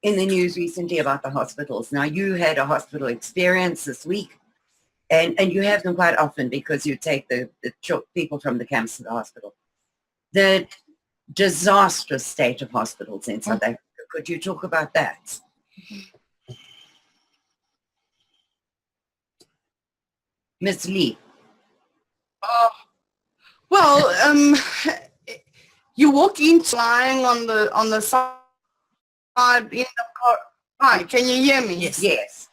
B: news recently about the hospitals. Now, you had a hospital experience this week, and you have them quite often because you take the people from the camps to the hospital. The disastrous state of hospitals in South Africa. Could you talk about that? Miss Leigh.
C: Well, you walk into lying on the side in the car. Hi, can you hear me?
B: Yes.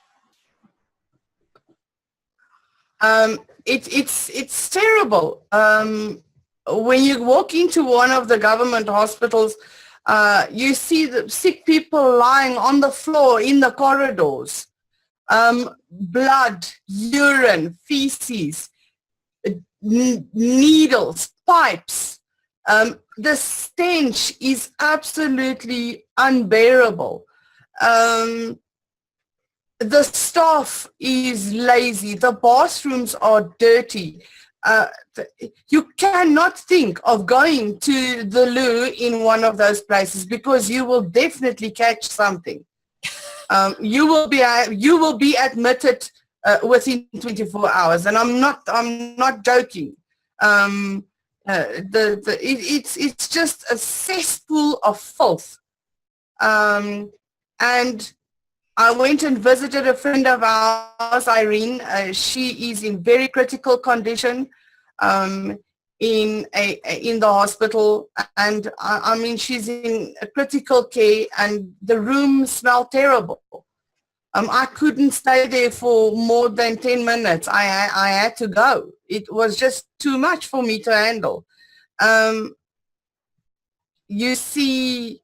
C: It's terrible. When you walk into one of the government hospitals, you see the sick people lying on the floor in the corridors. Blood, urine, feces, needles, pipes. The stench is absolutely unbearable. The staff is lazy. The bathrooms are dirty. You cannot think of going to the loo in one of those places because you will definitely catch something. You will be admitted within 24 hours, and I'm not joking. It's just a cesspool of filth. And I went and visited a friend of ours, Irene. She is in very critical condition in the hospital, and I mean she's in a critical care, and the rooms smell terrible. I couldn't stay there for more than 10 minutes. I had to go. It was just too much for me to handle. You see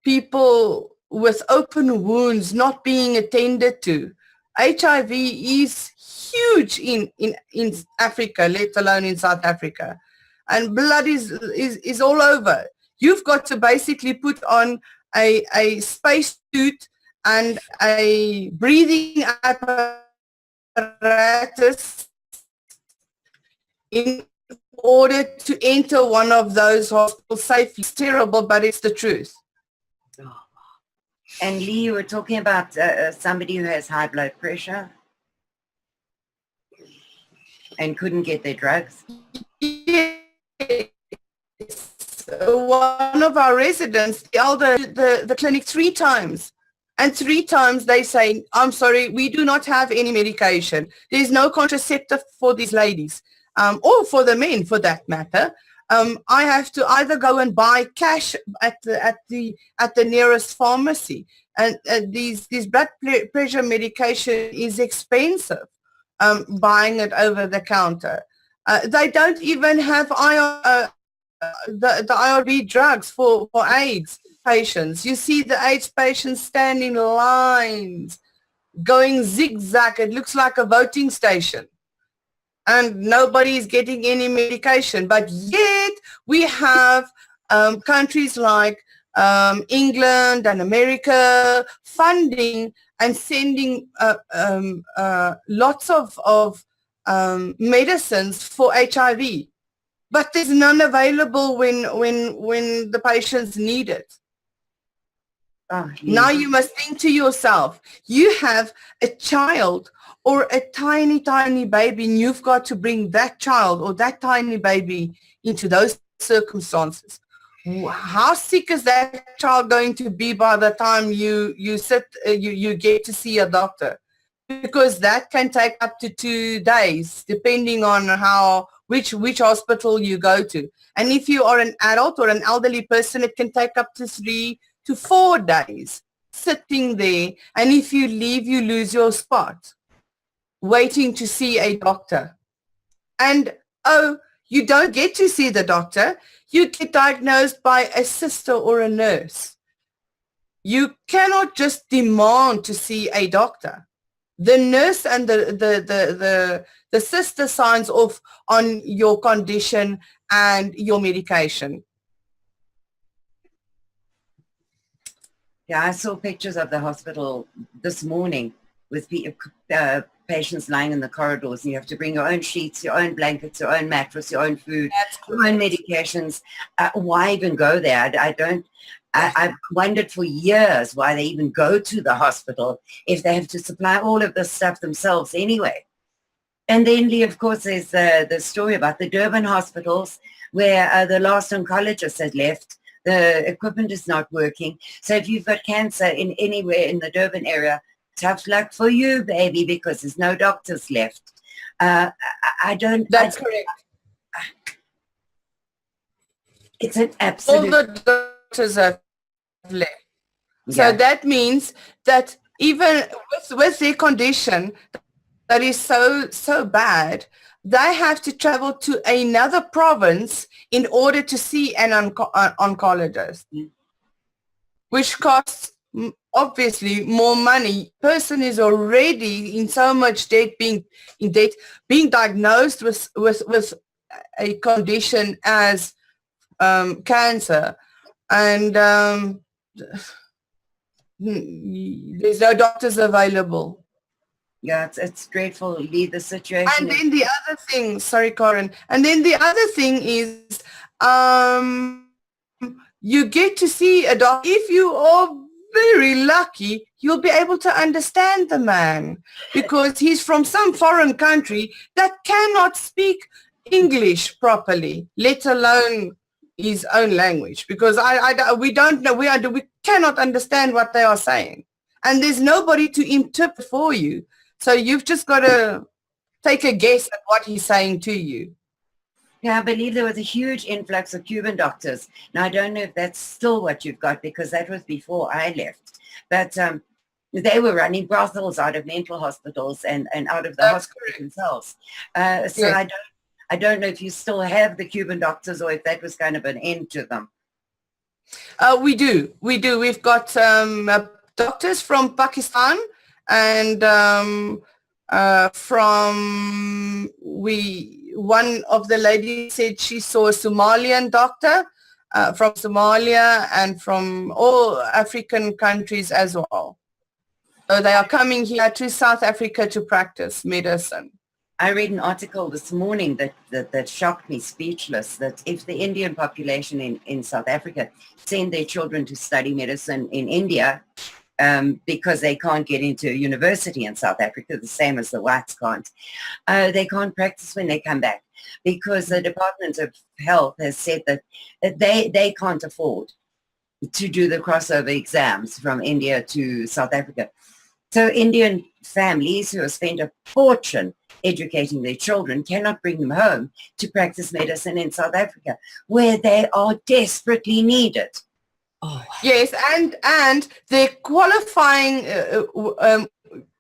C: people with open wounds not being attended to. HIV is huge in Africa, let alone in South Africa. And blood is all over. You've got to basically put on a space suit and a breathing apparatus in order to enter one of those hospitals safely. It's terrible, but it's the truth.
B: And Leigh, you were talking about somebody who has high blood pressure and couldn't get their drugs.
C: Yes. One of our residents called the clinic 3 times. And 3 times they say, I'm sorry, we do not have any medication. There's no contraceptive for these ladies, or for the men for that matter. I have to either go and buy cash at the nearest pharmacy, and these blood pressure medication is expensive. Buying it over the counter, they don't even have the IRB drugs for AIDS patients. You see the AIDS patients stand in lines, going zigzag. It looks like a voting station. And nobody is getting any medication. But yet we have countries like England and America funding and sending lots of medicines for HIV, but there's none available when the patients need it.
B: Oh,
C: Now you must think to yourself, you have a child or a tiny, tiny baby, and you've got to bring that child or that tiny baby into those circumstances. How sick is that child going to be by the time you get to see a doctor? Because that can take up to 2 days, depending on which hospital you go to. And if you are an adult or an elderly person, it can take up to 3 to 4 days sitting there. And if you leave, you lose your spot waiting to see a doctor. And you don't get to see the doctor. You get diagnosed by a sister or a nurse. You cannot just demand to see a doctor. The nurse and the sister signs off on your condition and your medication.
B: Yeah, I saw pictures of the hospital this morning with patients lying in the corridors, and you have to bring your own sheets, your own blankets, your own mattress, your own food, your own medications. Why even go there? I've wondered for years why they even go to the hospital if they have to supply all of this stuff themselves anyway. And then, Leigh, of course, there's the story about the Durban hospitals where the last oncologist had left. The equipment is not working. So if you've got cancer anywhere in the Durban area, tough luck for you, baby, because there's no doctors left.
C: That's correct.
B: It's an absolute...
C: All the doctors have left.
B: Yeah.
C: So that means that even with their condition that is so bad, they have to travel to another province in order to see an oncologist, which costs obviously more money. Person is already in so much debt, being diagnosed with a condition as cancer, and there's no doctors available.
B: Yeah, it's dreadful, Leigh, the situation.
C: And then the other thing, sorry, Karin, and then the other thing is you get to see a doctor. If you are very lucky, you'll be able to understand the man because he's from some foreign country that cannot speak English properly, let alone his own language, because we don't know, we cannot understand what they are saying. And there's nobody to interpret for you. So you've just got to take a guess at what he's saying to you.
B: Yeah, I believe there was a huge influx of Cuban doctors. Now, I don't know if that's still what you've got because that was before I left. But they were running brothels out of mental hospitals and out of the hospitals themselves. So yeah. I don't know if you still have the Cuban doctors or if that was kind of an end to them.
C: We do. We've got doctors from Pakistan and one of the ladies said she saw a Somalian doctor from Somalia and from all African countries as well. So they are coming here to South Africa to practice medicine.
B: I read an article this morning that shocked me speechless, that if the Indian population in South Africa send their children to study medicine in India because they can't get into a university in South Africa, the same as the whites can't, they can't practice when they come back because the Department of Health has said that they can't afford to do the crossover exams from India to South Africa. So Indian families who have spent a fortune educating their children cannot bring them home to practice medicine in South Africa, where they are desperately needed.
C: Oh. Yes, and they're qualifying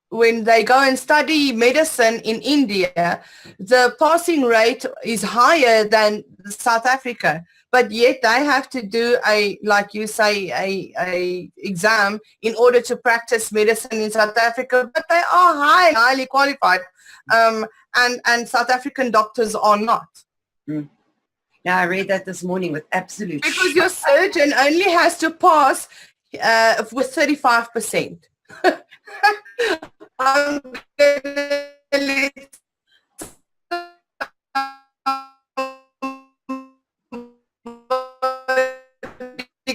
C: when they go and study medicine in India, the passing rate is higher than South Africa. But yet they have to do like you say, a exam in order to practice medicine in South Africa. But they are highly qualified, and South African doctors are not.
B: Mm. Now I read that this morning with absolute
C: because your surgeon only has to pass with 35%. I'm going to let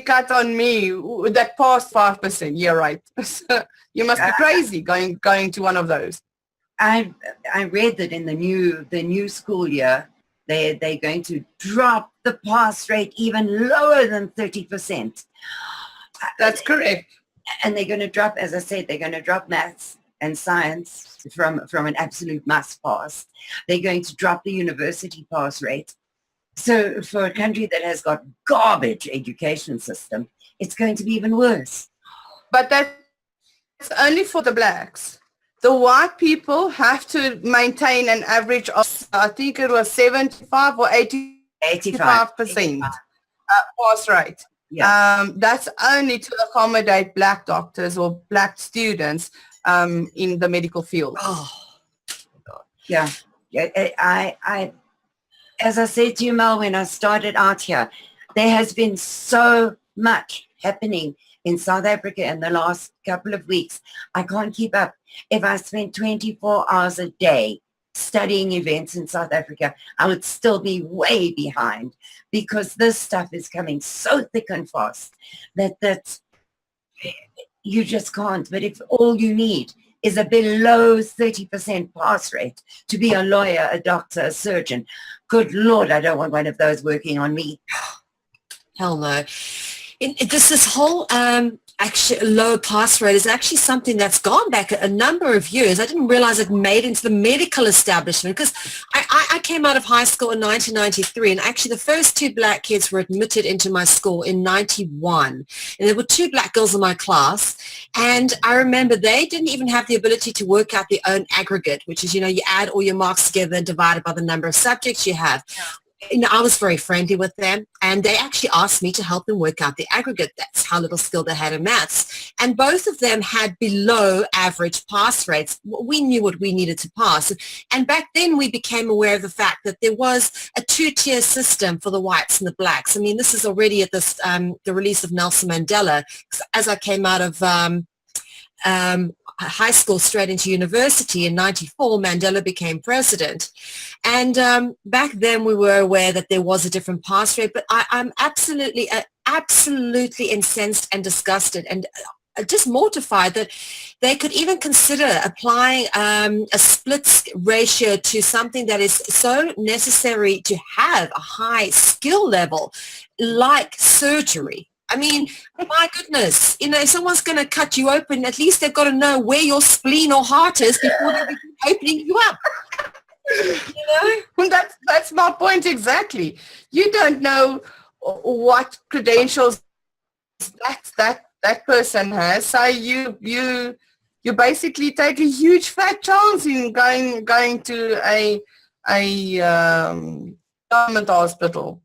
C: cut on me that passed 5%. Yeah, right. So you must be crazy going to one of those.
B: I read that in the new school year, they're going to drop the pass rate even lower than 30%.
C: That's correct.
B: And they're going to drop, as I said, they're going to drop maths and science from an absolute must pass. They're going to drop the university pass rate. So for a country that has got garbage education system, it's going to be even worse.
C: But that's only for the blacks. The white people have to maintain an average of, I think it was 75 or 85% pass rate.
B: Yeah.
C: That's only to accommodate black doctors or black students in the medical field.
B: Oh, yeah. I as I said to you, Mel, when I started out here, there has been so much happening in South Africa in the last couple of weeks. I can't keep up. If I spent 24 hours a day studying events in South Africa, I would still be way behind, because this stuff is coming so thick and fast that you just can't. But if all you need is a below 30% pass rate to be a lawyer, a doctor, a surgeon, good Lord, I don't want one of those working on me.
D: Hell no. This whole actually low pass rate is actually something that's gone back a number of years. I didn't realize it made into the medical establishment, because I came out of high school in 1993, and actually the first 2 black kids were admitted into my school in 91, and there were 2 black girls in my class, and I remember they didn't even have the ability to work out their own aggregate, which is, you add all your marks together and divide it by the number of subjects you have. I was very friendly with them, and they actually asked me to help them work out the aggregate. That's how little skill they had in maths. And both of them had below average pass rates. We knew what we needed to pass. And back then we became aware of the fact that there was a 2-tier system for the whites and the blacks. I mean, this is already at this, the release of Nelson Mandela. As I came out of high school straight into university in 94, Mandela became president. And back then we were aware that there was a different pass rate, but I'm absolutely incensed and disgusted and just mortified that they could even consider applying a split ratio to something that is so necessary to have a high skill level like surgery. I mean, my goodness, if someone's going to cut you open, at least they've got to know where your spleen or heart is before they begin opening you up.
C: Well, that's my point exactly. You don't know what credentials that person has, so you basically take a huge fat chance in going to a government hospital.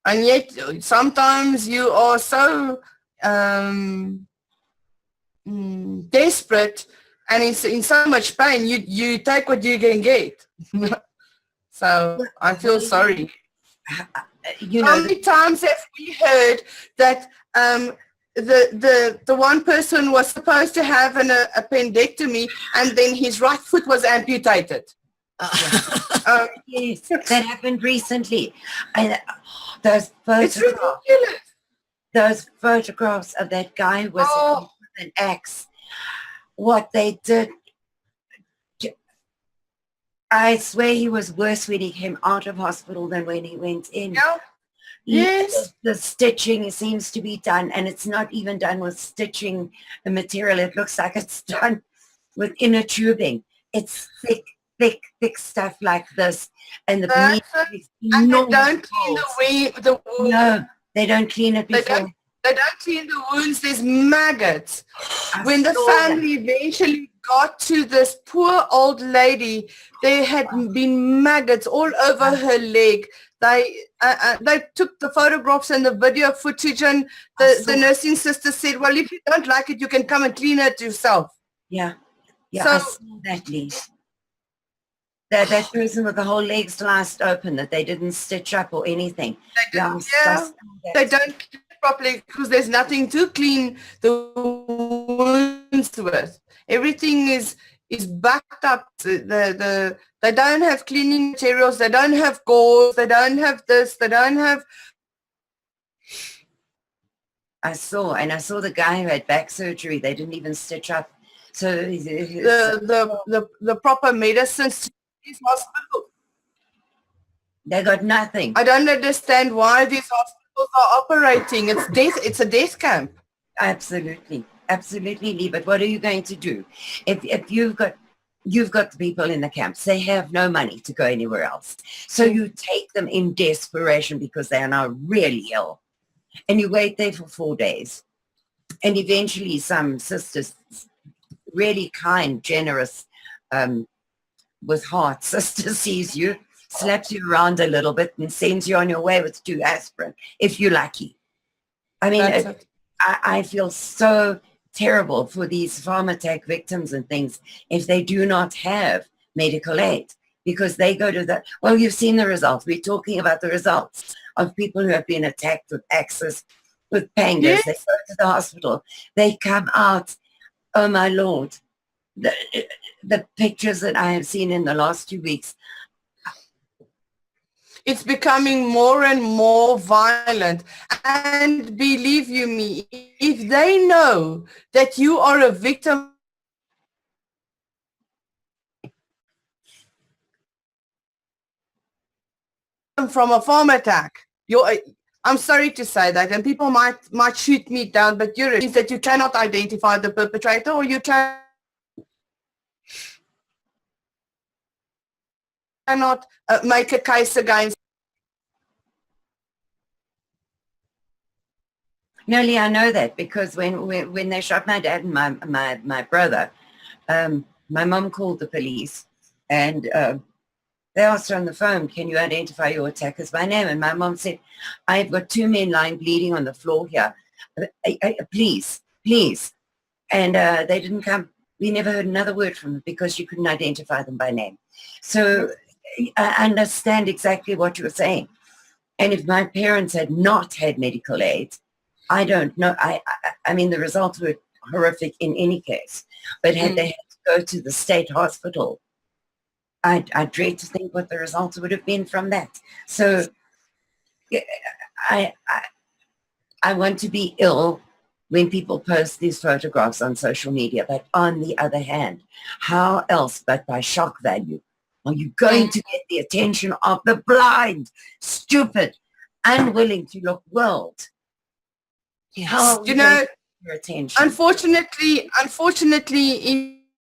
C: And yet, sometimes you are so desperate and in so much pain, you take what you can get. So I feel sorry. How many times have we heard that the one person was supposed to have an appendectomy and then his right foot was amputated?
B: Yes, that happened recently. Those
C: it's ridiculous.
B: Those photographs of that guy was with an axe. What they did, I swear he was worse when he came out of hospital than when he went in.
C: Yeah. Yes.
B: The stitching seems to be done, and it's not even done with stitching the material. It looks like it's done with inner tubing. It's thick stuff like this, and the meat is
C: and they don't clean the wound.
B: No, they don't clean it before.
C: They don't clean the wounds. There's maggots. When the family eventually got to this poor old lady, there had been maggots all over her leg. They took the photographs and the video footage, and the nursing sister said, well, if you don't like it, you can come and clean it yourself.
B: Yeah,
C: so,
B: I saw that, Leigh. That person with the whole leg sliced open, that they didn't stitch up or anything.
C: They don't clean it properly because there's nothing to clean the wounds with. Everything is is backed up. They don't have cleaning materials. They don't have gauze. They don't have this. They don't have.
B: I saw the guy who had back surgery. They didn't even stitch up. So
C: the proper medicines to these hospitals.
B: They got nothing.
C: I don't understand why these hospitals are operating. It's death. It's a death camp.
B: Absolutely, Leigh. But what are you going to do if you've got the people in the camps? They have no money to go anywhere else. So you take them in desperation because they are now really ill, and you wait there for 4 days, and eventually some sisters, really kind, generous, with heart, sister sees you, slaps you around a little bit, and sends you on your way with 2 aspirin if you're lucky. I mean, I feel so terrible for these farm attack victims and things if they do not have medical aid, because they go to the, well, you've seen the results. We're talking about the results of people who have been attacked with axes, with pangas. Yes. They go to the hospital. They come out, oh my Lord, the pictures that I have seen in the last 2 weeks.
C: It's becoming more and more violent. And believe you me, if they know that you are a victim from a farm attack, I'm sorry to say that, and people might shoot me down, but you're is that you cannot identify the perpetrator, or you cannot make a case against.
B: No, Leigh, I know that because when they shot my dad and my brother, my mom called the police, and they asked her on the phone, can you identify your attackers by name? And my mom said, I've got 2 men lying bleeding on the floor here. Please. And they didn't come. We never heard another word from them because you couldn't identify them by name. So I understand exactly what you're saying. And if my parents had not had medical aid, I don't know. I mean, the results were horrific in any case. But had they had to go to the state hospital, I dread to think what the results would have been from that. So I want to be ill when people post these photographs on social media. But on the other hand, how else but by shock value are you going to get the attention of the blind, stupid, unwilling to look world?
C: Yes.
B: How
C: you know,
B: your attention?
C: Unfortunately,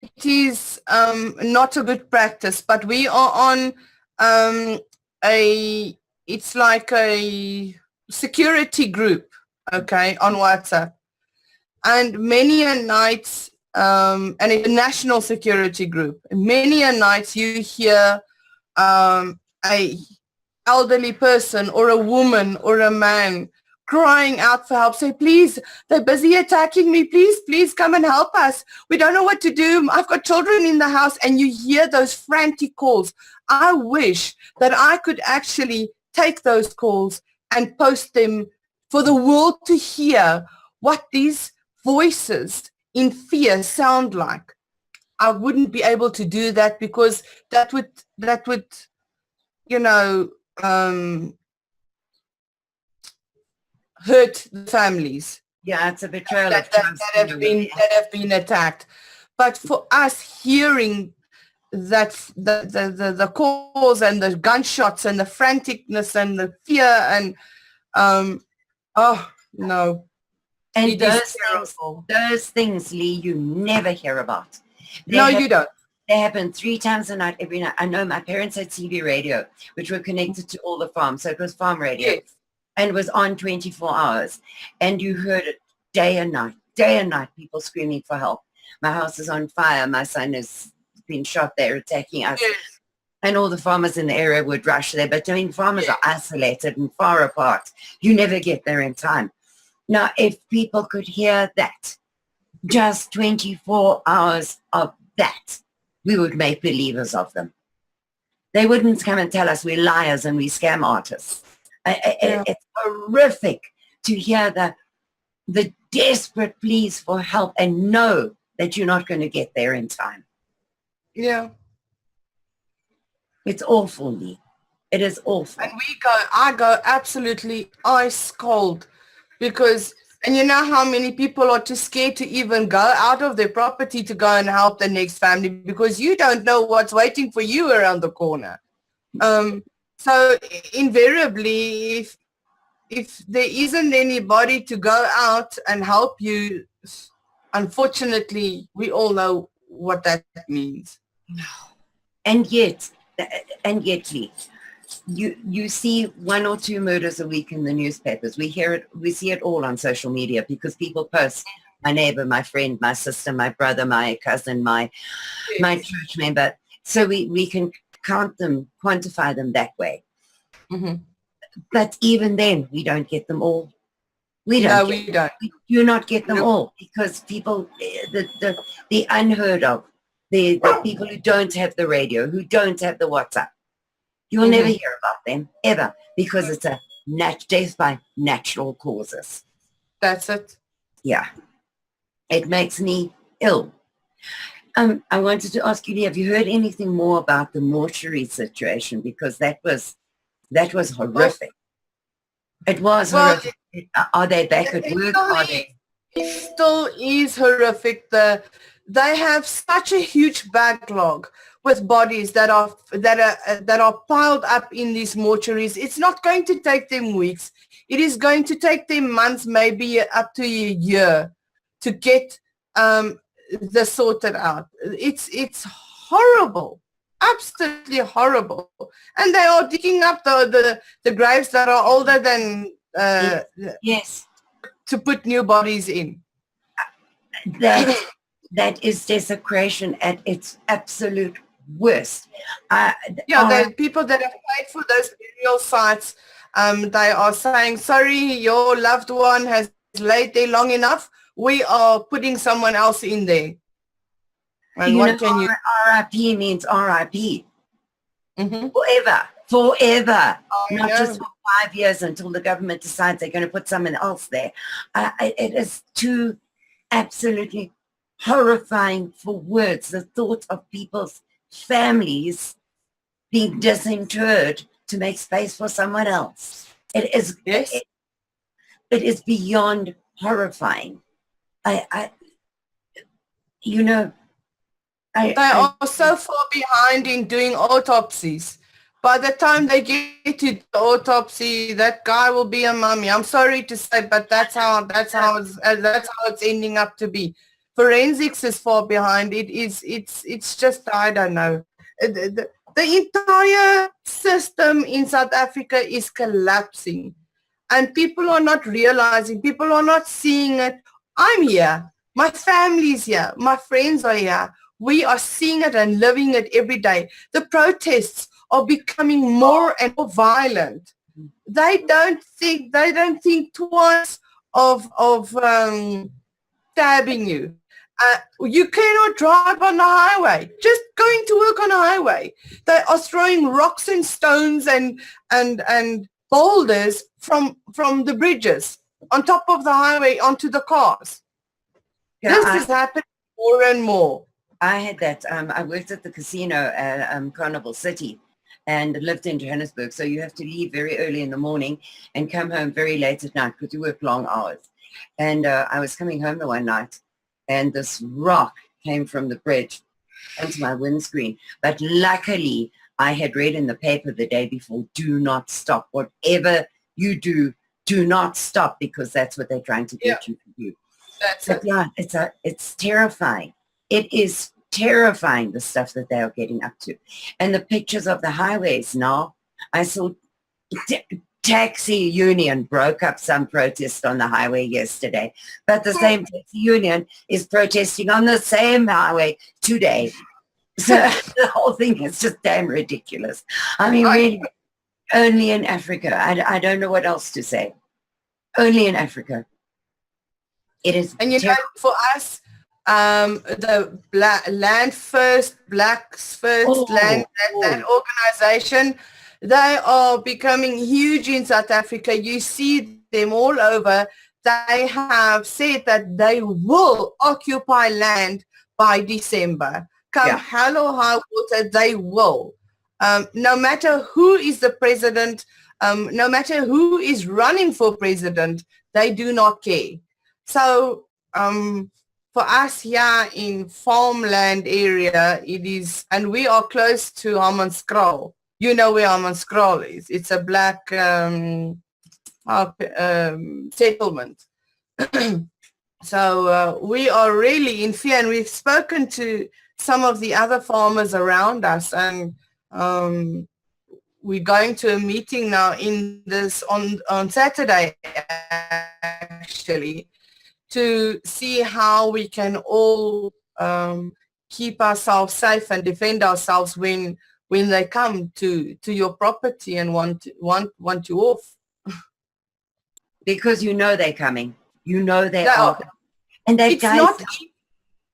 C: it is not a good practice, but we are on it's like a security group, okay, on WhatsApp. And many a night, and it's a national security group, many a night you hear a elderly person or a woman or a man crying out for help, say, please, they're busy attacking me, please come and help us. We don't know what to do. I've got children in the house. And you hear those frantic calls. I wish that I could actually take those calls and post them for the world to hear what these voices in fear sound like. I wouldn't be able to do that because that would you know, hurt the families.
B: Yeah, it's a betrayal
C: that have been attacked. But for us hearing that the calls and the gunshots and the franticness and the fear and oh no.
B: And those things, Leigh, you never hear about.
C: You don't.
B: They happen 3 times a night, every night. I know my parents had CB radio, which were connected to all the farms. So it was farm radio. Yes. And was on 24 hours. And you heard it day and night, people screaming for help. My house is on fire. My son has been shot. They're attacking us. Yes. And all the farmers in the area would rush there. But I mean, farmers are isolated and far apart. You never get there in time. Now, if people could hear that, just 24 hours of that, we would make believers of them. They wouldn't come and tell us we're liars and we scam artists. It's horrific to hear the desperate pleas for help and know that you're not going to get there in time.
C: Yeah.
B: It's awful, Leigh. It is awful.
C: And I go absolutely ice cold because, and you know how many people are too scared to even go out of their property to go and help the next family because you don't know what's waiting for you around the corner. So invariably, if there isn't anybody to go out and help you, unfortunately, we all know what that means.
B: And yet, Leigh, you see 1 or 2 murders a week in the newspapers. We hear it, we see it all on social media because people post my neighbor, my friend, my sister, my brother, my cousin, my church member. So we can count them, quantify them that way.
C: Mm-hmm.
B: But even then, we don't get them all. We do not get them all because people, the unheard of, the people who don't have the radio, who don't have the WhatsApp, you'll never hear about them ever because it's a death by natural causes.
C: That's it.
B: Yeah, it makes me ill. I wanted to ask you, Leigh, have you heard anything more about the mortuary situation? Because that was horrific. It was horrific. Are they back at work?
C: It still is horrific. They have such a huge backlog with bodies that are piled up in these mortuaries. It's not going to take them weeks. It is going to take them months, maybe up to a year, to get this sorted out. It's horrible. Absolutely horrible. And they are digging up the graves that are older than
B: yes,
C: to put new bodies in.
B: That is desecration at its absolute worst.
C: The people that have paid for those burial sites, they are saying, sorry, your loved one has laid there long enough. We are putting someone else in there. And what can you...
B: RIP means RIP. Forever. Not just for 5 years until the government decides they're going to put someone else there. It is too absolutely horrifying for words. The thought of people's families being disinterred to make space for someone else. It is.
C: Yes.
B: It is beyond horrifying.
C: They are so far behind in doing autopsies. By the time they get to the autopsy, that guy will be a mummy. I'm sorry to say, but that's how it's ending up to be. Forensics is far behind. It's just, I don't know. The entire system in South Africa is collapsing, and people are not realizing. People are not seeing it. I'm here. My family's here. My friends are here. We are seeing it and living it every day. The protests are becoming more and more violent. They don't think twice of stabbing you. You cannot drive on the highway. Just going to work on a highway. They are throwing rocks and stones and boulders from the bridges on top of the highway onto the cars. Yeah, this is happening more and more.
B: I had that. I worked at the casino at Carnival City and lived in Johannesburg. So you have to leave very early in the morning and come home very late at night because you work long hours. And I was coming home the one night and this rock came from the bridge onto my windscreen. But luckily, I had read in the paper the day before, do not stop. Whatever you do, do not stop because that's what they're trying to get you to do. It's terrifying. It is terrifying, the stuff that they are getting up to. And the pictures of the highways now, I saw taxi union broke up some protest on the highway yesterday, but the same taxi union is protesting on the same highway today. So the whole thing is just damn ridiculous. I mean, really, only in Africa. I don't know what else to say. Only in Africa. It is.
C: And you know, for us, the Land First, Blacks First, that organization, they are becoming huge in South Africa. You see them all over. They have said that they will occupy land by December. Come hell or high water, they will. No matter who is the president, no matter who is running for president, they do not care. So for us here in farmland area, it is, and we are close to Hammanskraal. You know where Hammanskraal is. It's a black settlement. So we are really in fear, and we've spoken to some of the other farmers around us, and we're going to a meeting now in this on Saturday actually, to see how we can all keep ourselves safe and defend ourselves when they come to your property and want you off.
B: Because you know they're coming. You know they are. And that
C: it's not if,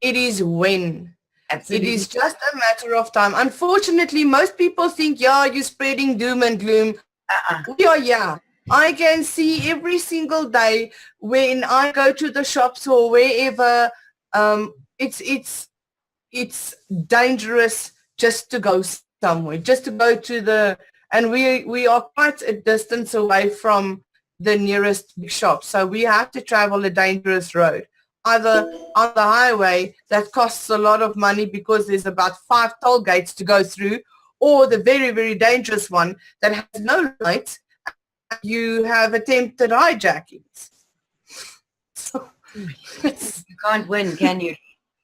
C: it is when.
B: Absolutely.
C: It is just a matter of time. Unfortunately, most people think, yeah, you're spreading doom and gloom. Yeah. I can see every single day when I go to the shops or wherever, it's dangerous just to go somewhere, just to go to the, and we are quite a distance away from the nearest big shop. So we have to travel a dangerous road, either on the highway that costs a lot of money because there's about 5 toll gates to go through, or the very, very dangerous one that has no lights. You have attempted hijackings. So
B: you can't win, can you?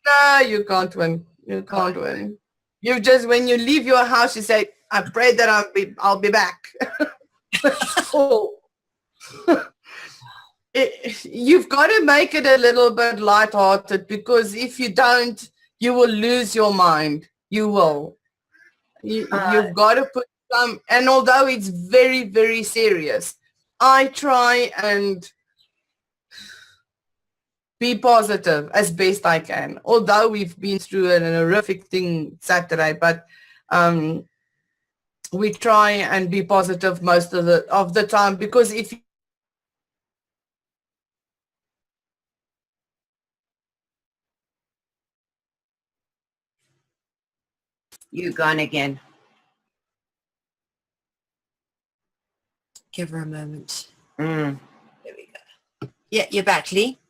C: No, you can't win. You can't win. You just, when you leave your house, you say, I pray that I'll be back. Oh. You've got to make it a little bit lighthearted, because if you don't, you will lose your mind. You will. You've got to put some, and although it's very, very serious, I try and be positive as best I can. Although we've been through an horrific thing Saturday, but we try and be positive most of the time, because if
B: you're gone again.
D: Give her a moment.
B: Mm.
D: There we go. Yeah, you're back, Leigh.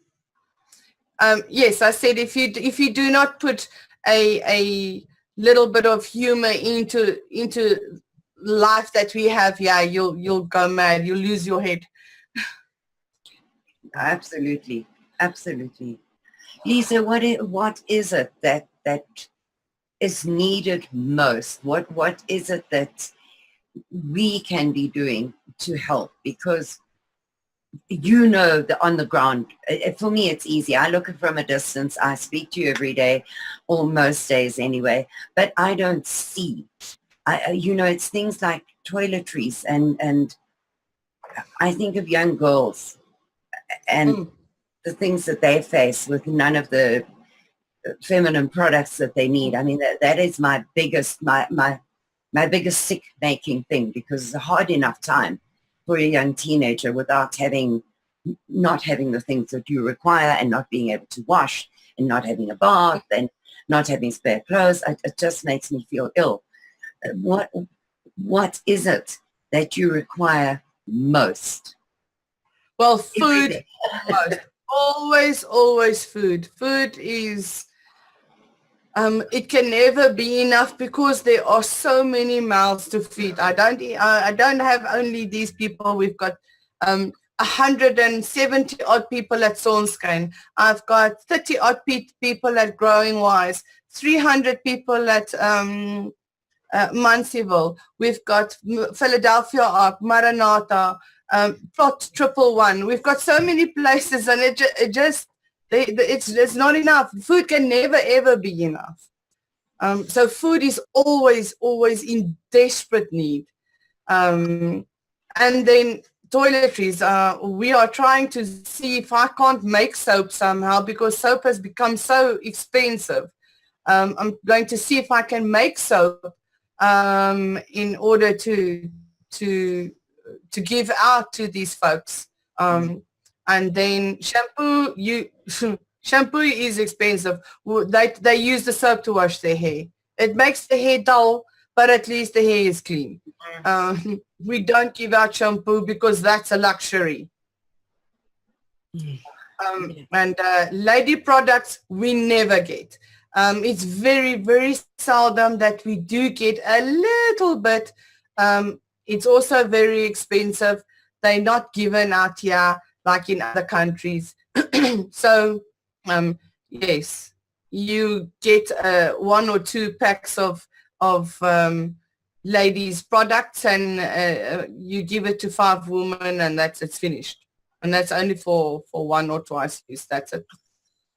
C: Yes, I said if you do not put a little bit of humor into life that we have here, you'll go mad. You'll lose your head.
B: Absolutely, absolutely. Lisa, what is it that is needed most? What is it that we can be doing to help? Because you know, on the ground, for me it's easy. I look from a distance. I speak to you every day, or most days anyway, but I don't see. It's things like toiletries, and I think of young girls and the things that they face with none of the feminine products that they need. I mean, that is my biggest sick making thing, because it's a hard enough time for a young teenager without not having the things that you require, and not being able to wash, and not having a bath, and not having spare clothes. It just makes me feel ill. What is it that you require most?
C: Well, food. Always food. Food is, it can never be enough, because there are so many mouths to feed. I don't have only these people. We've got 170 odd people at Sonskyn. I've got 30 odd people at Growing Wise, 300 people at Munseyville. We've got Philadelphia Arc, Maranatha, Plot 111. We've got so many places, and it's not enough. Food can never ever be enough. So food is always in desperate need. And then toiletries. We are trying to see if I can't make soap somehow, because soap has become so expensive. I'm going to see if I can make soap in order to give out to these folks. And then shampoo, Shampoo is expensive. They use the soap to wash their hair. It makes the hair dull, but at least the hair is clean. We don't give out shampoo because that's a luxury. And lady products we never get. It's very, very seldom that we do get a little bit. It's also very expensive. They're not given out here like in other countries. So, yes, you get 1 or 2 packs of ladies products, and you give it to 5 women, and it's finished. And that's only for 1 or twice use. That's it.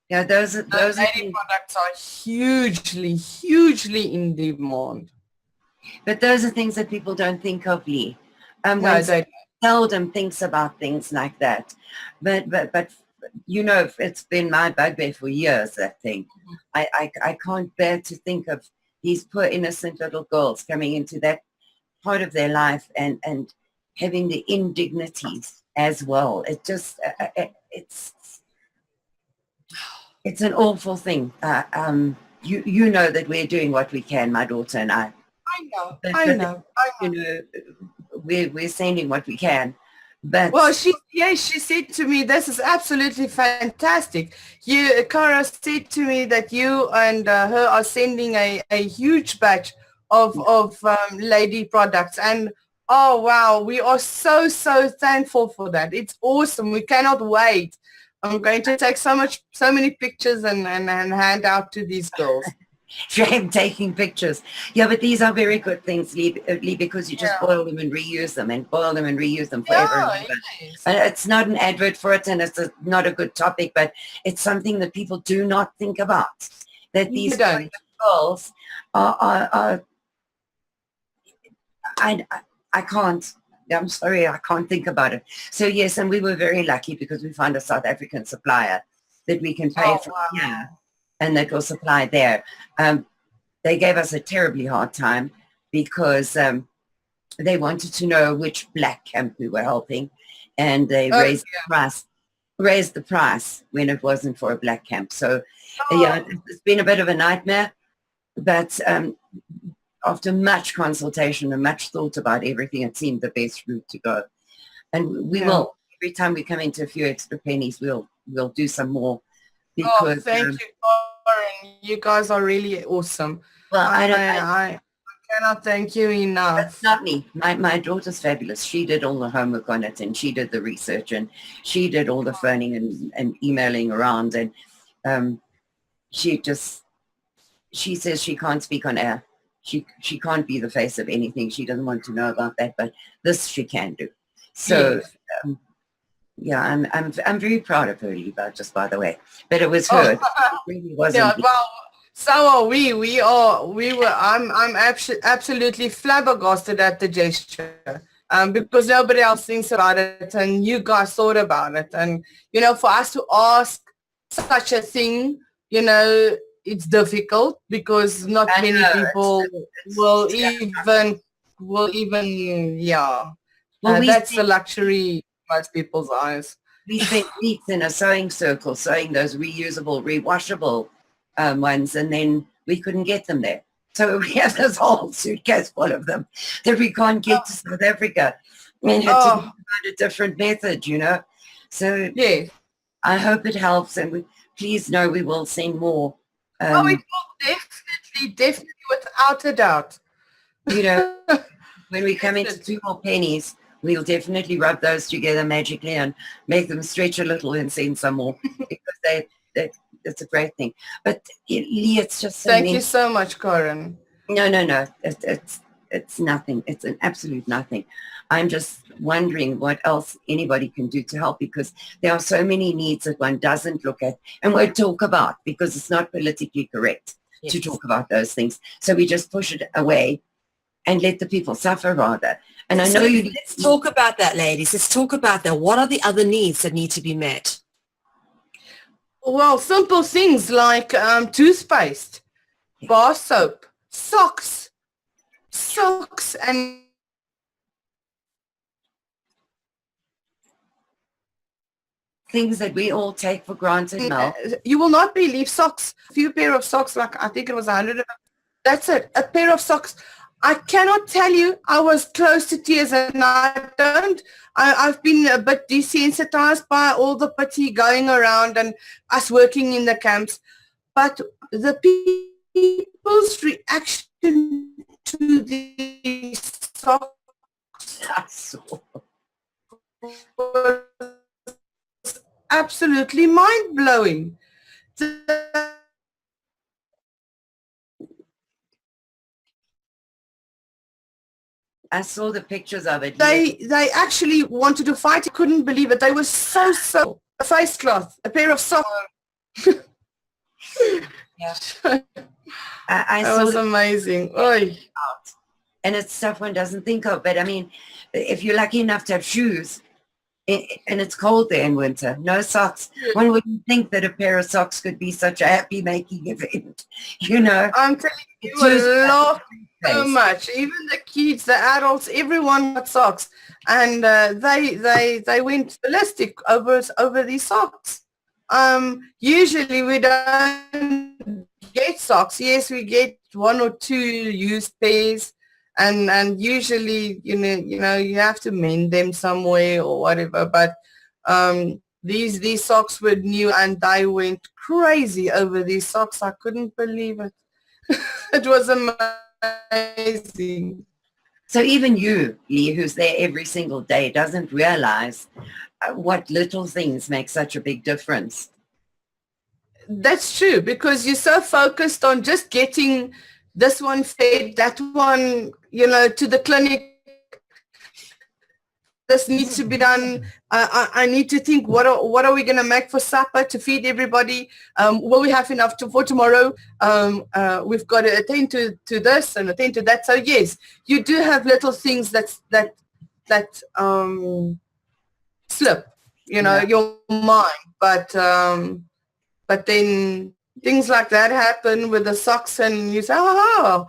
B: Yeah, those
C: lady products are hugely in demand.
B: But those are things that people don't think of, Leigh.
C: No, they
B: seldom thinks about things like that. But you know, it's been my bugbear for years, that thing. I can't bear to think of these poor innocent little girls coming into that part of their life and having the indignities as well. It just, it's an awful thing. You know that we're doing what we can, my daughter and I.
C: I know.
B: You know, we're sending what we can. But
C: well, she said to me, "This is absolutely fantastic." Cara said to me that you and her are sending a huge batch of lady products, and oh wow, we are so thankful for that. It's awesome. We cannot wait. I'm going to take so many pictures and hand out to these girls.
B: Shame taking pictures. Yeah, but these are very good things, Leigh, because you just boil them and reuse them and boil them and reuse them forever. And it's not an advert for it, and it's not a good topic, but it's something that people do not think about. That these girls are I can't. I'm sorry, I can't think about it. So yes, and we were very lucky because we found a South African supplier that we can pay for. Yeah. And that will supply there. They gave us a terribly hard time because they wanted to know which black camp we were helping, and they raised the price when it wasn't for a black camp. So yeah, it's been a bit of a nightmare, but after much consultation and much thought about everything, it seemed the best route to go. And we will, every time we come into a few extra pennies, we'll do some more. Because,
C: thank you, Karin. You guys are really awesome.
B: Well,
C: I cannot thank you enough.
B: That's not me. My daughter's fabulous. She did all the homework on it, and she did the research, and she did all the phoning and emailing around, and she says she can't speak on air. She can't be the face of anything. She doesn't want to know about that, but this she can do. So. Yeah, I'm very proud of her, Leigh, just by the way. But it was her. It really wasn't.
C: Yeah, well, so are we. I'm absolutely flabbergasted at the gesture. Because nobody else thinks about it, and you guys thought about it. And you know, for us to ask such a thing, you know, it's difficult because not many people will even. Yeah. Well, that's the luxury. Most people's eyes.
B: We spent weeks in a sewing circle sewing those reusable, rewashable ones, and then we couldn't get them there. So we have this whole suitcase full of them that we can't get to South Africa. I mean, had to find a different method, you know. So I hope it helps, and please know we will send more.
C: It will definitely, without a doubt.
B: You know, when we come into 2 more pennies, we'll definitely rub those together magically and make them stretch a little and send some more because it's a great thing. But Leigh, it's just so
C: Thank you so much, Karin.
B: No. It's nothing. It's an absolute nothing. I'm just wondering what else anybody can do to help, because there are so many needs that one doesn't look at and won't talk about because it's not politically correct to talk about those things. So we just push it away and let the people suffer rather. And I know
D: let's talk about that, ladies. Let's talk about that. What are the other needs that need to be met?
C: Well, simple things like toothpaste, bar soap, socks, and
B: things that we all take for granted, Mel.
C: You will not believe socks. A few pair of socks, like I think it was 100. That's it. A pair of socks. I cannot tell you, I was close to tears, and I've been a bit desensitized by all the pity going around and us working in the camps. But the people's reaction to the socks was absolutely mind-blowing.
B: I saw the pictures of it.
C: They actually wanted to fight. I couldn't believe it. They were so a face cloth, a pair of socks.
B: Yeah. I
C: That
B: saw
C: was amazing. Oy.
B: And it's stuff one doesn't think of. But I mean, if you're lucky enough to have shoes, and it's cold there in winter, no socks, one wouldn't think that a pair of socks could be such a happy making event, you know.
C: I'm telling you, we laughed so much. Even the kids, the adults, everyone got socks, and they went ballistic over these socks. Usually we don't get socks. Yes, we get 1 or 2 used pairs, and usually you know you have to mend them somewhere or whatever. But these socks were new, and they went crazy over these socks. I couldn't believe it. It was amazing.
B: So even you, Leigh, who's there every single day, doesn't realize what little things make such a big difference.
C: That's true, because you're so focused on just getting this one fed, that one, to the clinic. This needs to be done. I need to think, what are we going to make for supper to feed everybody? Will we have enough for tomorrow? We've got to attend to this and attend to that. So yes, you do have little things that slip, your mind. But then things like that happen with the socks, and you say, oh,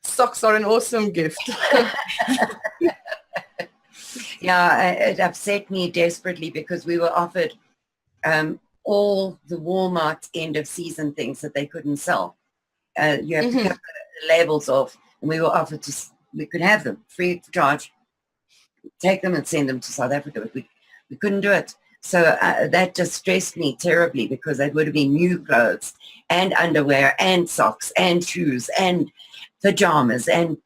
C: socks are an awesome gift.
B: Yeah, it upset me desperately because we were offered all the Walmart end of season things that they couldn't sell. You have to cut the labels off, and we were offered we could have them free of charge, take them and send them to South Africa, but we couldn't do it. So that just stressed me terribly, because that would have been new clothes and underwear and socks and shoes and pajamas and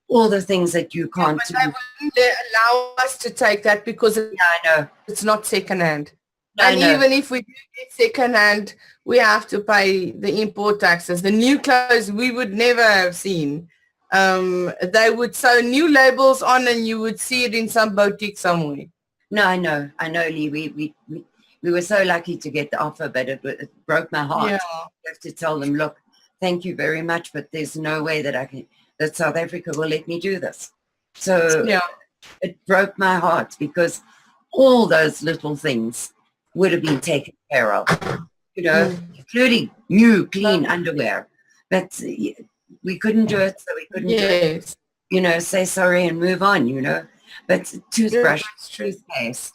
B: all the things that you can't do.
C: But they wouldn't allow us to take that because
B: I know.
C: It's not secondhand. And even if we do get secondhand, we have to pay the import taxes. The new clothes we would never have seen. They would sew new labels on, and you would see it in some boutique somewhere.
B: No, I know, Leigh. We were so lucky to get the offer, but it broke my heart.
C: Yeah.
B: I have to tell them, look, thank you very much, but there's no way that South Africa will let me do this. So it broke my heart, because all those little things would have been taken care of, including new, clean underwear. But we couldn't do it, so we couldn't do it. Say sorry and move on, But toothbrush, toothpaste,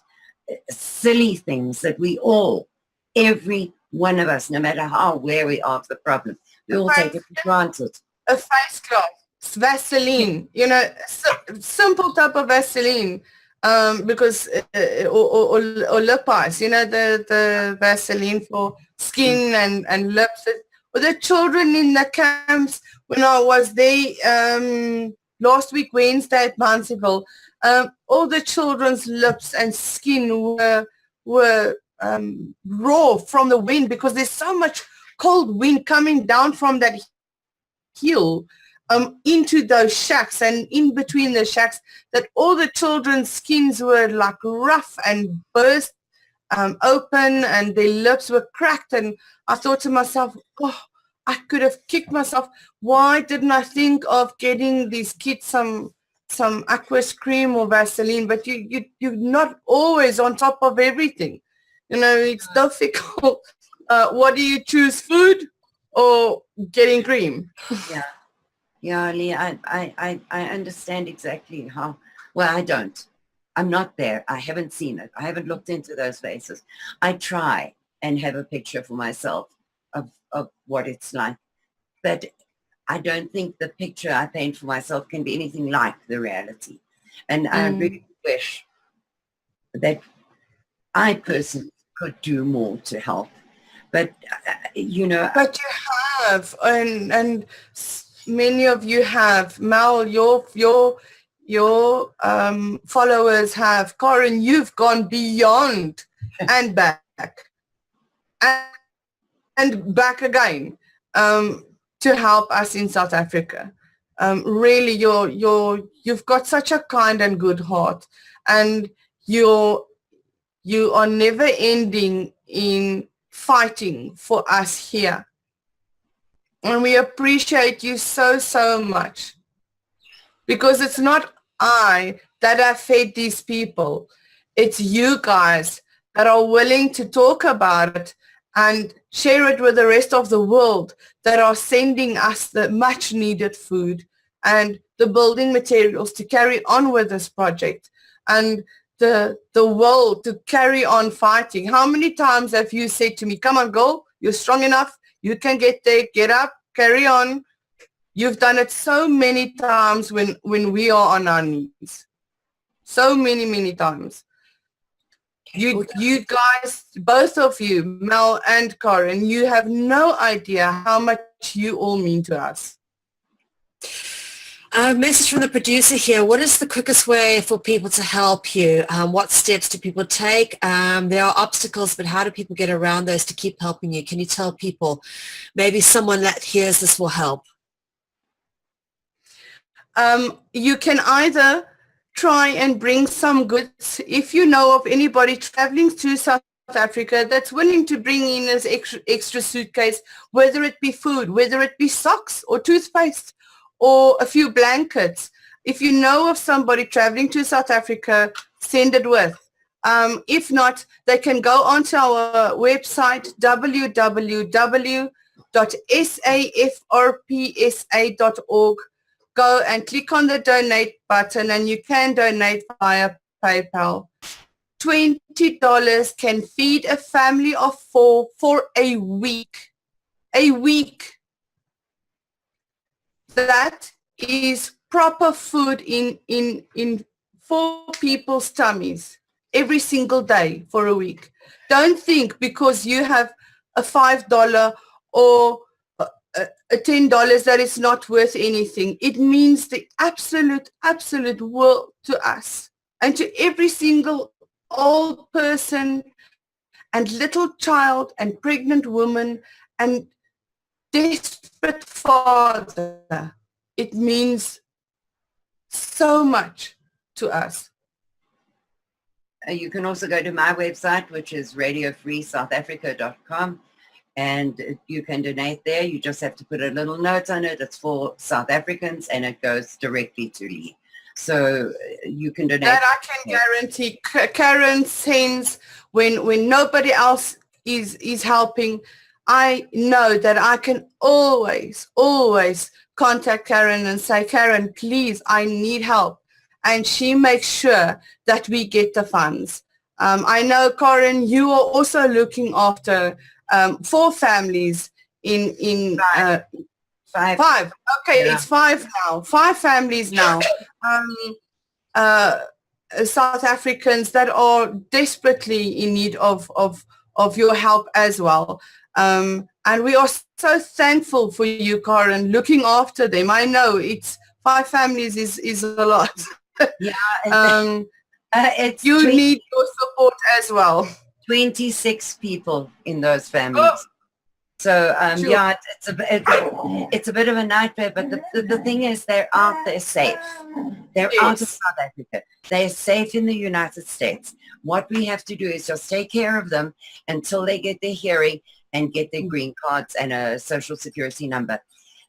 B: silly things that we all, every one of us, no matter how aware we are of the problem, we all take it for granted.
C: A face cloth, Vaseline, simple type of Vaseline, because or lip eyes, the Vaseline for skin and lips. Or the children in the camps, when I was there last week, Wednesday at Mansfield, all the children's lips and skin were raw from the wind, because there's so much cold wind coming down from that hill into those shacks, and in between the shacks, that all the children's skins were like rough and burst open, and their lips were cracked. And I thought to myself, oh, I could have kicked myself. Why didn't I think of getting these kids some aqueous cream or Vaseline? But you're not always on top of everything. It's difficult. What do you choose, food or getting cream?
B: Yeah, Leigh, I understand exactly how. Well, I don't. I'm not there. I haven't seen it. I haven't looked into those faces. I try and have a picture for myself of what it's like. But I don't think the picture I paint for myself can be anything like the reality. And I really wish that I personally could do more to help. But, you know.
C: But you have, and many of you have. Mel, your followers have. Karin, you've gone beyond and back and back again to help us in South Africa. Really, you've got such a kind and good heart, and you are never ending in fighting for us here. And we appreciate you so much, because it's not I that have fed these people. It's you guys that are willing to talk about it and share it with the rest of the world, that are sending us the much needed food and the building materials to carry on with this project, and the will to carry on fighting. How many times have you said to me, come on, girl, you're strong enough, you can get there, get up, carry on. You've done it so many times when we are on our knees. So many times. You guys, both of you, Mel and Karin, you have no idea how much you all mean to us.
D: A message from the producer here. What is the quickest way for people to help you? What steps do people take? There are obstacles, but how do people get around those to keep helping you? Can you tell people? Maybe someone that hears this will help.
C: You can either try and bring some goods. If you know of anybody traveling to South Africa that's willing to bring in this extra suitcase, whether it be food, whether it be socks or toothpaste, or a few blankets. If you know of somebody traveling to South Africa, send it with. If not, they can go onto our website, www.safrpsa.org. Go and click on the donate button, and you can donate via PayPal. $20 can feed a family of 4 for a week. A week. That is proper food in 4 people's tummies every single day for a week. Don't think because you have a $5 or a $10 that it's not worth anything. It means the absolute world to us, and to every single old person and little child and pregnant woman and desperate father. It means so much to us.
B: You can also go to my website, which is radiofreesouthafrica.com, and you can donate there. You just have to put a little note on it. It's for South Africans, and it goes directly to Leigh. So you can donate.
C: That I can guarantee. Karin sends when nobody else is helping. I know that I can always contact Karin and say, Karin, please, I need help. And she makes sure that we get the funds. I know, Karin, you are also looking after 4 families in
B: 5.
C: 5. Okay,
B: Yeah.
C: it's 5 now. 5 families now. South Africans that are desperately in need of your help as well. And we are so thankful for you, Karin, looking after them. I know it's 5 families is a lot.
B: Yeah, it's
C: you need your support as well.
B: 26 people in those families.
C: Oh.
B: So
C: Sure.
B: yeah, it's a bit of a nightmare, but the thing is, they're out there safe. They're out of South Africa. They're safe in the United States. What we have to do is just take care of them until they get their hearing and get their green cards and a social security number.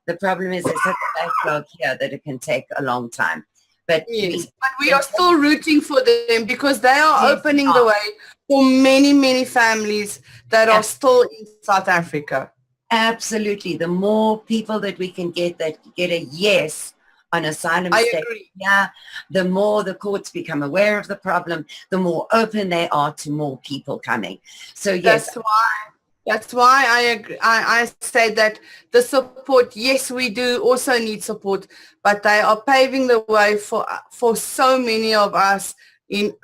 B: The problem is there's such a backlog here that it can take a long time. But
C: we are still rooting for them, because they are opening the way for many families that are still in South Africa.
B: Absolutely. The more people that we can get that get a yes on asylum
C: I
B: status,
C: agree.
B: yeah, the more the courts become aware of the problem, the more open they are to more people coming. So yes,
C: That's why I agree. I say that the support, yes, we do also need support, but they are paving the way for so many of us in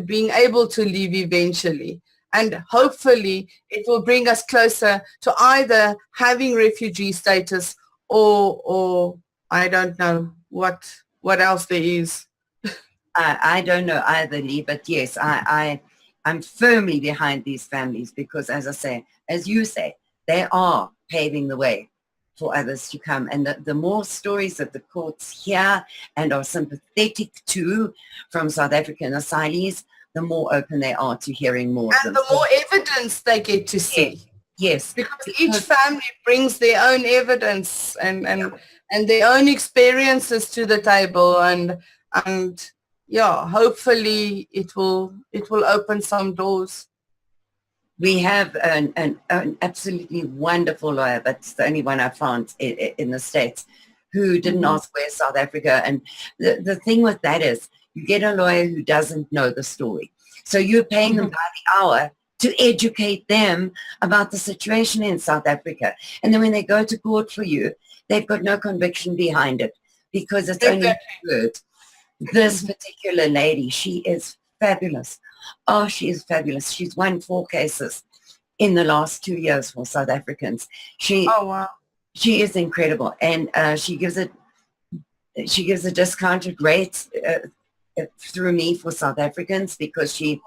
C: being able to leave eventually. And hopefully it will bring us closer to either having refugee status or I don't know what else there is.
B: I don't know either, Leigh, but yes, I'm firmly behind these families because, as I say, as you say, they are paving the way for others to come. And the more stories that the courts hear and are sympathetic to from South African asylees, the more open they are to hearing more of
C: And
B: them.
C: the more evidence they get to see.
B: Yes.
C: Because each family brings their own evidence and their own experiences to the table, and yeah, hopefully it will open some doors.
B: We have an absolutely wonderful lawyer, that's the only one I found in the States, who didn't ask where's South Africa. And the thing with that is you get a lawyer who doesn't know the story. So you're paying them by the hour to educate them about the situation in South Africa. And then when they go to court for you, they've got no conviction behind it because it's only word. This particular lady, she is fabulous. Oh, she is fabulous. She's won 4 cases in the last 2 years for South Africans.
C: Oh, wow.
B: She is incredible. And she gives a discounted rate through me for South Africans because she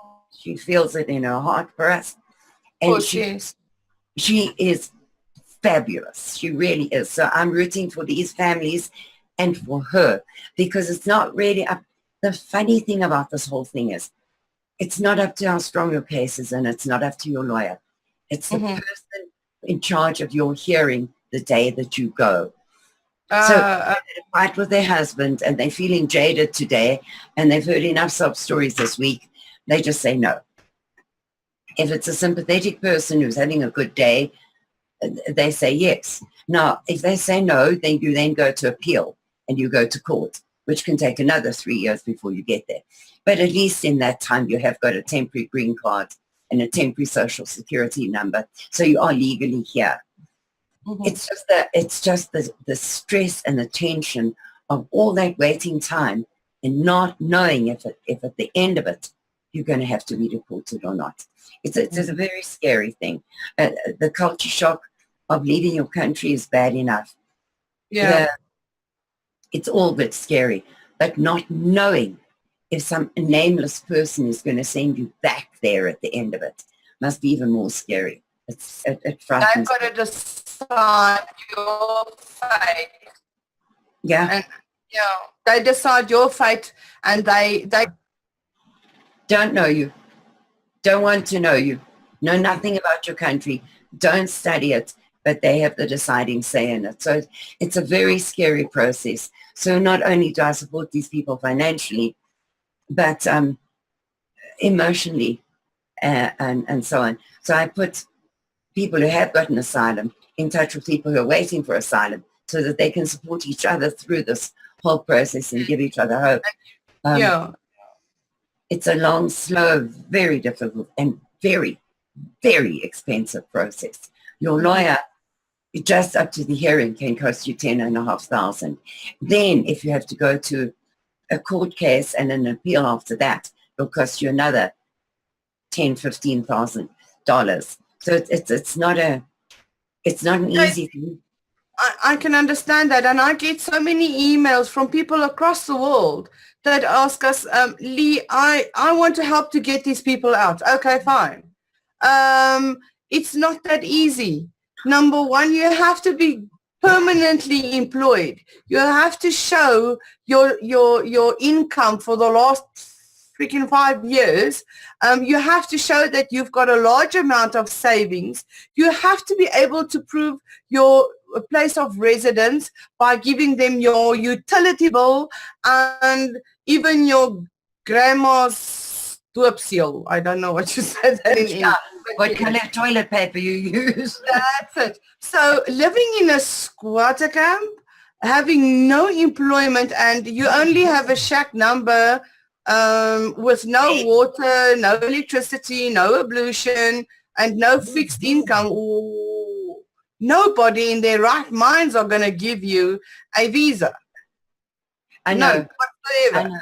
B: feels it in her heart for us. And she is fabulous. She really is. So I'm rooting for these families and for her because it's not really up. The funny thing about this whole thing is it's not up to how strong your case is and it's not up to your lawyer. It's the person in charge of your hearing the day that you go. So they had a fight with their husband and they're feeling jaded today and they've heard enough sob stories this week. They just say no. If it's a sympathetic person who's having a good day, they say yes. Now, if they say no, then you then go to appeal and you go to court, which can take another 3 years before you get there. But at least in that time, you have got a temporary green card and a temporary social security number. So you are legally here. It's just the stress and the tension of all that waiting time and not knowing if at the end of it, you're going to have to be deported or not. It's a very scary thing. The culture shock of leaving your country is bad enough.
C: Yeah.
B: It's all a bit scary, but not knowing if some nameless person is going to send you back there at the end of it must be even more scary. It frightens.
C: They've got to decide your fate.
B: Yeah.
C: And they decide your fate, and they
B: don't know you, don't want to know you, know nothing about your country, don't study it, but they have the deciding say in it. So it's a very scary process. So not only do I support these people financially, but emotionally and so on. So I put people who have gotten asylum in touch with people who are waiting for asylum so that they can support each other through this whole process and give each other hope. It's a long, slow, very difficult and very, very expensive process. Your lawyer, just up to the hearing, can cost you $10,500. Then if you have to go to a court case and an appeal after that, it'll cost you another $10,000, $15,000. So it's not an easy thing.
C: I can understand that, and I get so many emails from people across the world that ask us, Leigh, I want to help to get these people out. Okay, fine. It's not that easy. Number one, you have to be permanently employed. You have to show your income for the last freaking 5 years. You have to show that you've got a large amount of savings. You have to be able to prove your place of residence by giving them your utility bill and even your grandma's doopseel. I don't know what you said that in English.
B: What kind of toilet paper you use.
C: That's it. So living in a squatter camp having no employment, and you only have a shack number with no water, no electricity, no ablution, and no fixed income. Ooh, nobody in their right minds are going to give you a visa.
B: I know.
C: None whatsoever.
B: I know.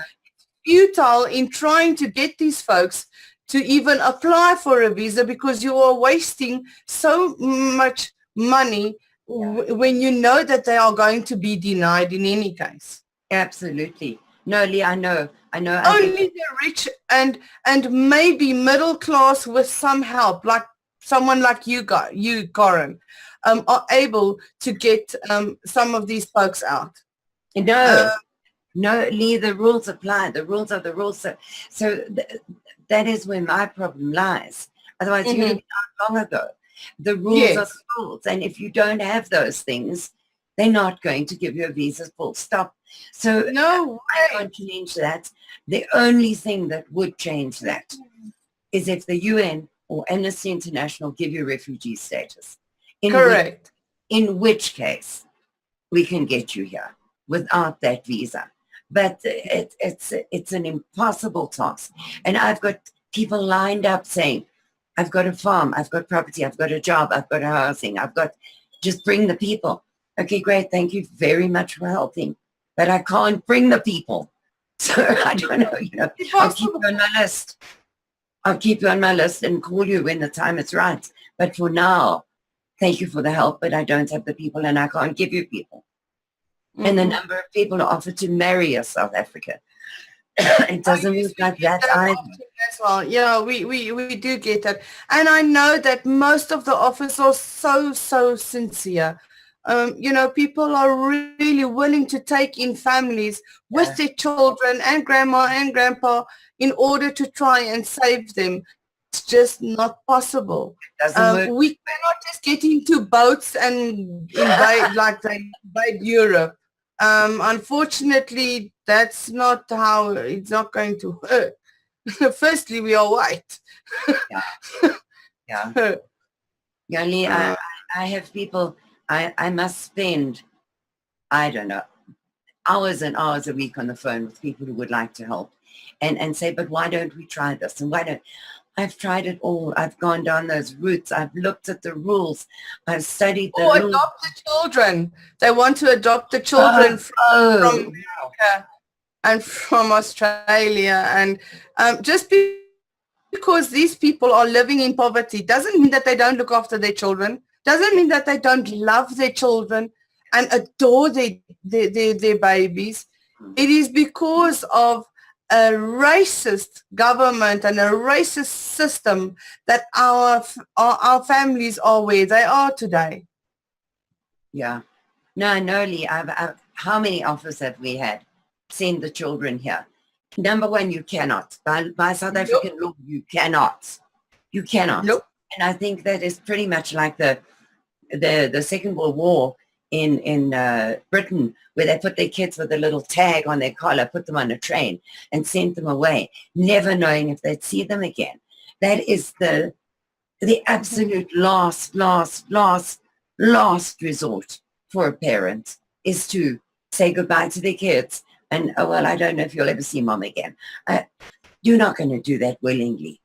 C: Futile in trying to get these folks to even apply for a visa, because you are wasting so much money when you know that they are going to be denied in any case.
B: Absolutely. No, Leigh, I know.
C: Only the rich and maybe middle class with some help, like someone like you, Karin, are able to get some of these folks out.
B: No, Leigh, the rules apply. The rules are the rules. So that is where my problem lies. Otherwise, you'd have been out long ago. The rules are the rules. And if you don't have those things, they're not going to give you a visa, full stop. So
C: no
B: I can't change that. The only thing that would change that is if the UN or Amnesty International give you refugee status.
C: Correct.
B: In which case, we can get you here without that visa. But it's an impossible task. And I've got people lined up saying, I've got a farm, I've got property, I've got a job, I've got a housing, just bring the people. Okay, great. Thank you very much for helping. But I can't bring the people. So I don't know, I'll keep you on my list. I'll keep you on my list and call you when the time is right. But for now, thank you for the help, but I don't have the people and I can't give you people. And the number of people who offer to marry a South African. It doesn't look like that either.
C: As well. Yeah, we do get that. And I know that most of the offers are so sincere. People are really willing to take in families with their children and grandma and grandpa in order to try and save them. It's just not possible. We cannot just get into boats and invade like they invade Europe. Unfortunately, that's not how it's not going to work. Firstly, we are white.
B: Yeah. Leigh, I have people, I must spend, I don't know, hours and hours a week on the phone with people who would like to help and say, but why don't we try this? And I've tried it all. I've gone down those routes. I've looked at the rules. I've studied the rules.
C: Adopt the children. They want to adopt the children from America and from Australia. And just because these people are living in poverty doesn't mean that they don't look after their children. Doesn't mean that they don't love their children and adore their babies. It is because of a racist government and a racist system that our families are where they are today.
B: Yeah. No, Leigh, how many offers have we had? Send the children here. Number one, you cannot. By South African law, you cannot. You cannot.
C: Nope.
B: And I think that is pretty much like the Second World War in Britain, where they put their kids with a little tag on their collar, put them on a train and sent them away, never knowing if they'd see them again. That is the absolute last resort for a parent, is to say goodbye to their kids. And, oh, well, I don't know if you'll ever see mom again. You're not going to do that willingly.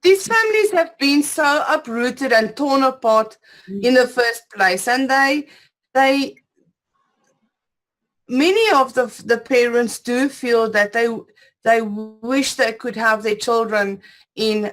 C: These families have been so uprooted and torn apart in the first place. And many of the parents do feel that they wish they could have their children in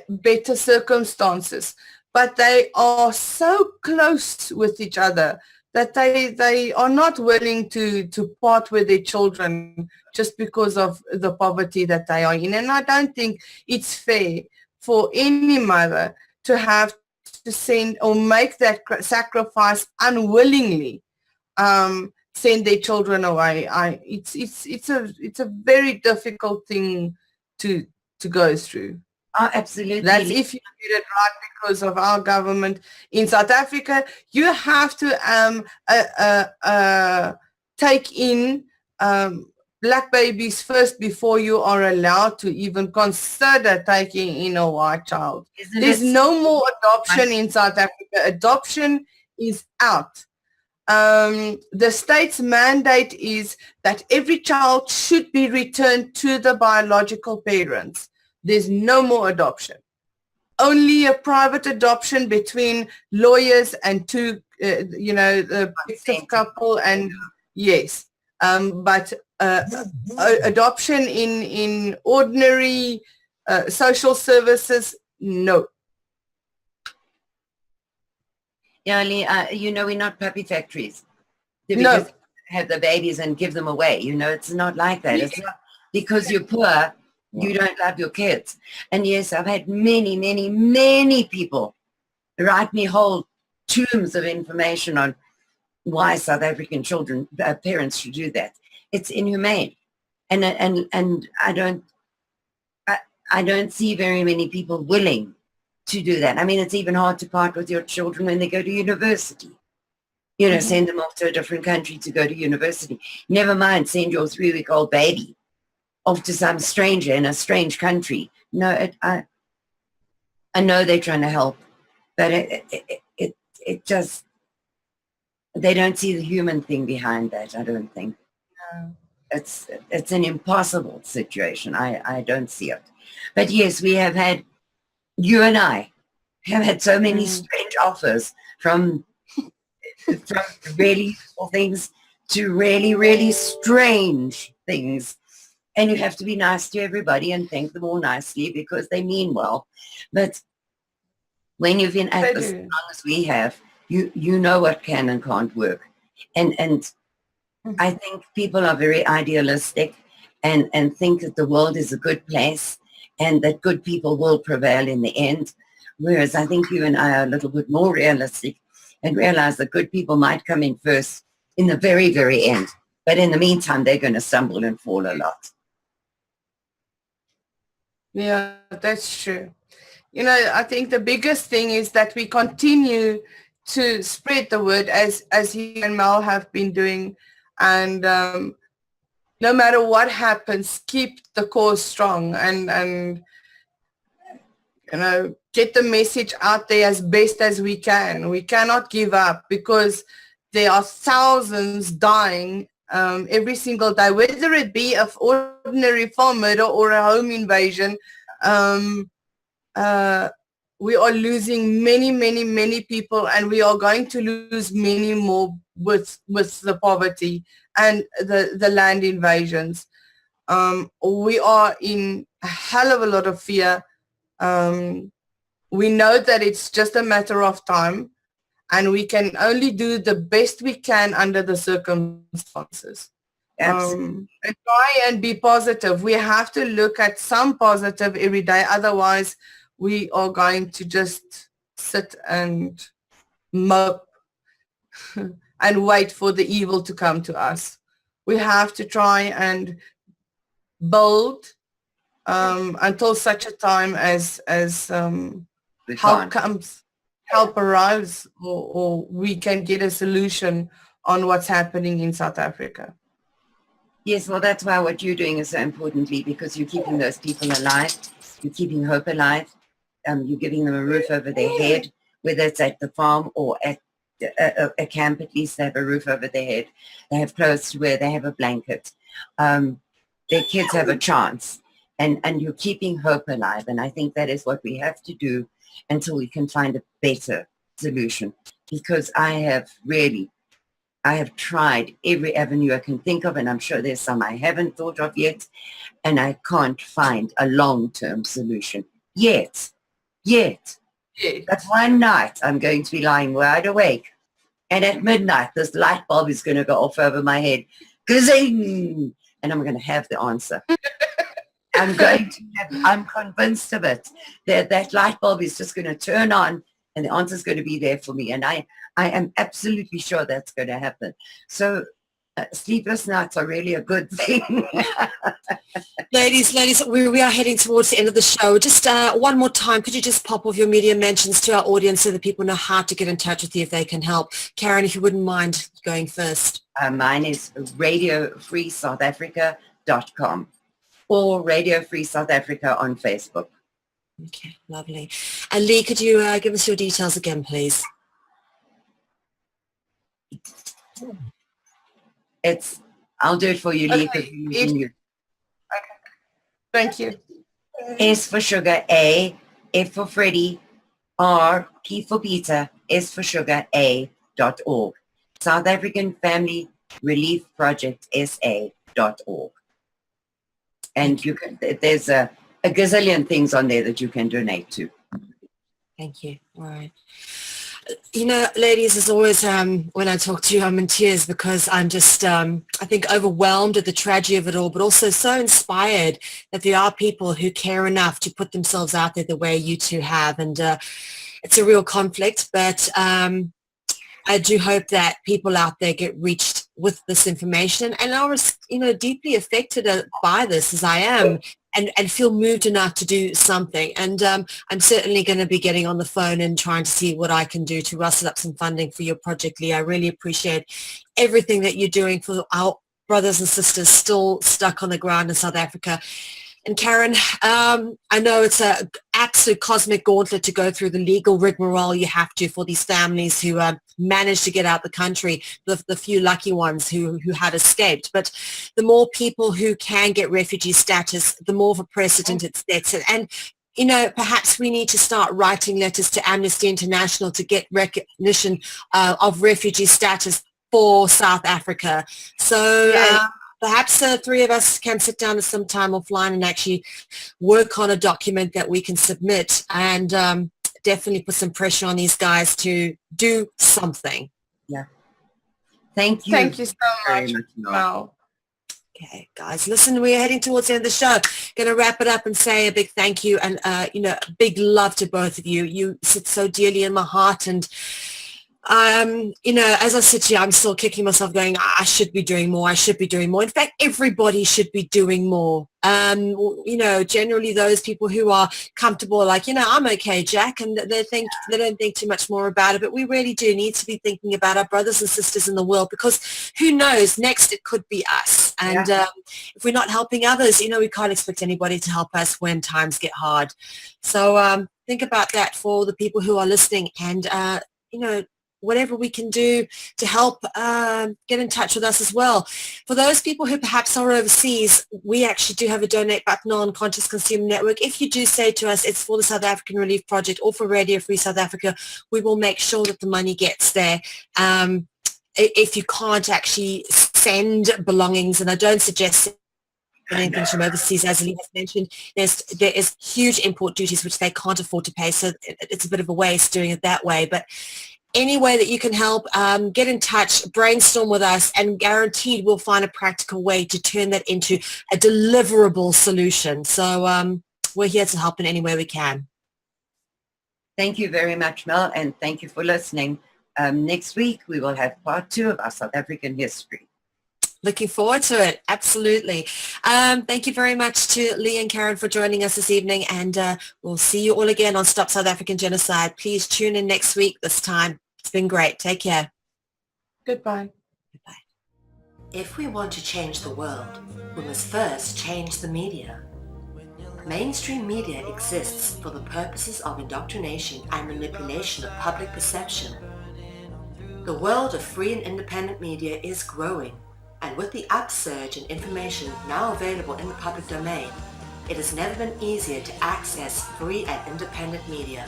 C: better circumstances, but they are so close with each other that they are not willing to part with their children just because of the poverty that they are in. And I don't think it's fair for any mother to have to send or make that sacrifice unwillingly, send their children away. It's a very difficult thing to go through.
B: Oh, absolutely.
C: That's if you get it right, because of our government in South Africa. You have to take in black babies first before you are allowed to even consider taking in a white child. There's no more adoption in South Africa. Adoption is out. the state's mandate is that every child should be returned to the biological parents. There's no more adoption. Only a private adoption between lawyers and two, the fictive couple, and yes. But adoption in ordinary social services, no.
B: Yeah, Leigh, we're not puppy factories. We
C: No.
B: just have the babies and give them away. It's not like that. It's not because you're poor, you don't love your kids. And yes, I've had many, many, many people write me whole tomes of information on why South African parents should do that. It's inhumane. And I don't see very many people willing to do that. I mean, it's even hard to part with your children when they go to university. Send them off to a different country to go to university. Never mind, send your 3-week-old baby off to some stranger in a strange country. No, I know they're trying to help, but it just, they don't see the human thing behind that, I don't think.
C: No.
B: It's an impossible situation. I don't see it. But yes, we have had, you and I have had so many strange offers from really useful things to really, really strange things. And you have to be nice to everybody and thank them all nicely because they mean well. But when you've been at this as long as we have, you know what can and can't work. And I think people are very idealistic and think that the world is a good place and that good people will prevail in the end. Whereas I think you and I are a little bit more realistic and realize that good people might come in first in the very, very end. But in the meantime, they're going to stumble and fall a lot.
C: Yeah, that's true. I think the biggest thing is that we continue to spread the word as you and Mel have been doing. And no matter what happens, keep the cause strong and get the message out there as best as we can. We cannot give up because there are thousands dying every single day, whether it be of ordinary farm murder or a home invasion. We are losing many, many, many people, and we are going to lose many more with the poverty and the land invasions. We are in a hell of a lot of fear. We know that it's just a matter of time, and we can only do the best we can under the circumstances. And try and be positive. We have to look at some positive every day. Otherwise, we are going to just sit and mope and wait for the evil to come to us. We have to try and build until such a time as help arrives, or we can get a solution on what's happening in South Africa.
B: Yes, well, that's why what you're doing is so importantly, because you're keeping those people alive. You're keeping hope alive. You're giving them a roof over their head, whether it's at the farm or at a camp. At least they have a roof over their head. They have clothes to wear. They have a blanket. Their kids have a chance. And you're keeping hope alive. And I think that is what we have to do until we can find a better solution. Because I have tried every avenue I can think of, and I'm sure there's some I haven't thought of yet, and I can't find a long-term solution yet. But one night I'm going to be lying wide awake, and at midnight this light bulb is going to go off over my head, gazing, and I'm going to have the answer. I'm convinced of it, that light bulb is just going to turn on and the answer is going to be there for me. And I am absolutely sure that's going to happen. So sleepless nights are really a good thing.
D: Ladies, we are heading towards the end of the show. Just one more time, could you just pop off your media mentions to our audience so that people know how to get in touch with you if they can help? Karin, if you wouldn't mind going first.
B: Mine is radiofreesouthafrica.com or Radio Free South Africa on Facebook.
D: Okay, lovely. And Leigh, could you give us your details again, please?
B: I'll do it for you, Leigh.
C: Okay. Okay. Thank you.
B: S for sugar, A, F for Freddy, R, P for Peter, S for sugar, A.org. South African Family Relief Project, SA.org. And you can, there's a gazillion things on there that you can donate to.
D: Thank you. All right. You know, ladies, as always, when I talk to you, I'm in tears because I'm just, I think, overwhelmed at the tragedy of it all, but also so inspired that there are people who care enough to put themselves out there the way you two have. And it's a real conflict, but I do hope that people out there get reached with this information and are, you know, deeply affected by this as I am. And feel moved enough to do something. And I'm certainly going to be getting on the phone and trying to see what I can do to rustle up some funding for your project, Leigh. I really appreciate everything that you're doing for our brothers and sisters still stuck on the ground in South Africa. And Karin, I know it's an absolute cosmic gauntlet to go through the legal rigmarole you have to for these families who managed to get out the country, the few lucky ones who had escaped. But the more people who can get refugee status, the more of a precedent it sets. And you know, perhaps we need to start writing letters to Amnesty International to get recognition of refugee status for South Africa. So perhaps the three of us can sit down at some time offline and actually work on a document that we can submit and definitely put some pressure on these guys to do something.
B: Yeah. Thank you.
C: Thank you so much. Mel.
D: Okay, guys, listen, we're heading towards the end of the show. Going to wrap it up and say a big thank you and, you know, big love to both of you. You sit so dearly in my heart and you know, as I sit here, I'm still kicking myself going, I should be doing more. I should be doing more. In fact, everybody should be doing more. You know, generally those people who are comfortable, like, you know, I'm okay, Jack, and they don't think too much more about it. But we really do need to be thinking about our brothers and sisters in the world, because who knows, next it could be us. And if we're not helping others, you know, we can't expect anybody to help us when times get hard. So think about that for the people who are listening, and, you know, whatever we can do to help, get in touch with us as well. For those people who perhaps are overseas, we actually do have a donate button on Conscious Consumer Network. If you do say to us it's for the South African Relief Project or for Radio Free South Africa, we will make sure that the money gets there. If you can't actually send belongings, and I don't suggest anything from overseas, as Leigh has mentioned, there is huge import duties which they can't afford to pay, so it's a bit of a waste doing it that way. But any way that you can help, get in touch, brainstorm with us, and guaranteed we'll find a practical way to turn that into a deliverable solution. So we're here to help in any way we can.
B: Thank you very much, Mel, and thank you for listening. Next week, we will have part 2 of our South African history.
D: Looking forward to it. Absolutely. Thank you very much to Leigh and Karin for joining us this evening, and we'll see you all again on Stop South African Genocide. Please tune in next week this time. It's been great. Take care.
C: Goodbye.
D: Goodbye.
A: If we want to change the world, we must first change the media. Mainstream media exists for the purposes of indoctrination and manipulation of public perception. The world of free and independent media is growing, and with the upsurge in information now available in the public domain, it has never been easier to access free and independent media.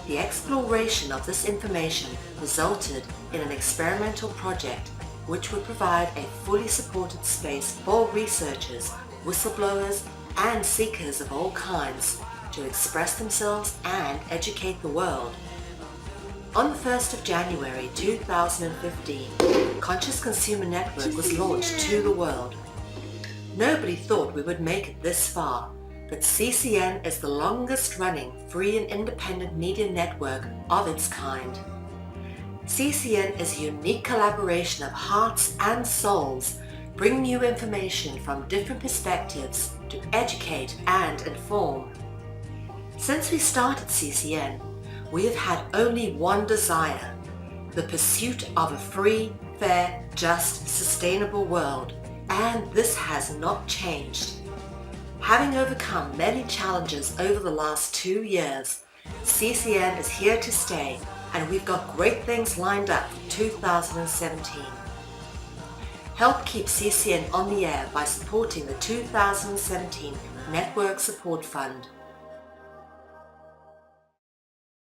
A: The exploration of this information resulted in an experimental project which would provide a fully supported space for researchers, whistleblowers, and seekers of all kinds to express themselves and educate the world. On the 1st of January 2015, Conscious Consumer Network was launched to the world. Nobody thought we would make it this far, but CCN is the longest running free and independent media network of its kind. CCN is a unique collaboration of hearts and souls, bringing you information from different perspectives to educate and inform. Since we started CCN, we have had only one desire: the pursuit of a free, fair, just, sustainable world, and this has not changed. Having overcome many challenges over the last 2 years, CCN is here to stay and we've got great things lined up for 2017. Help keep CCN on the air by supporting the 2017 Network Support Fund.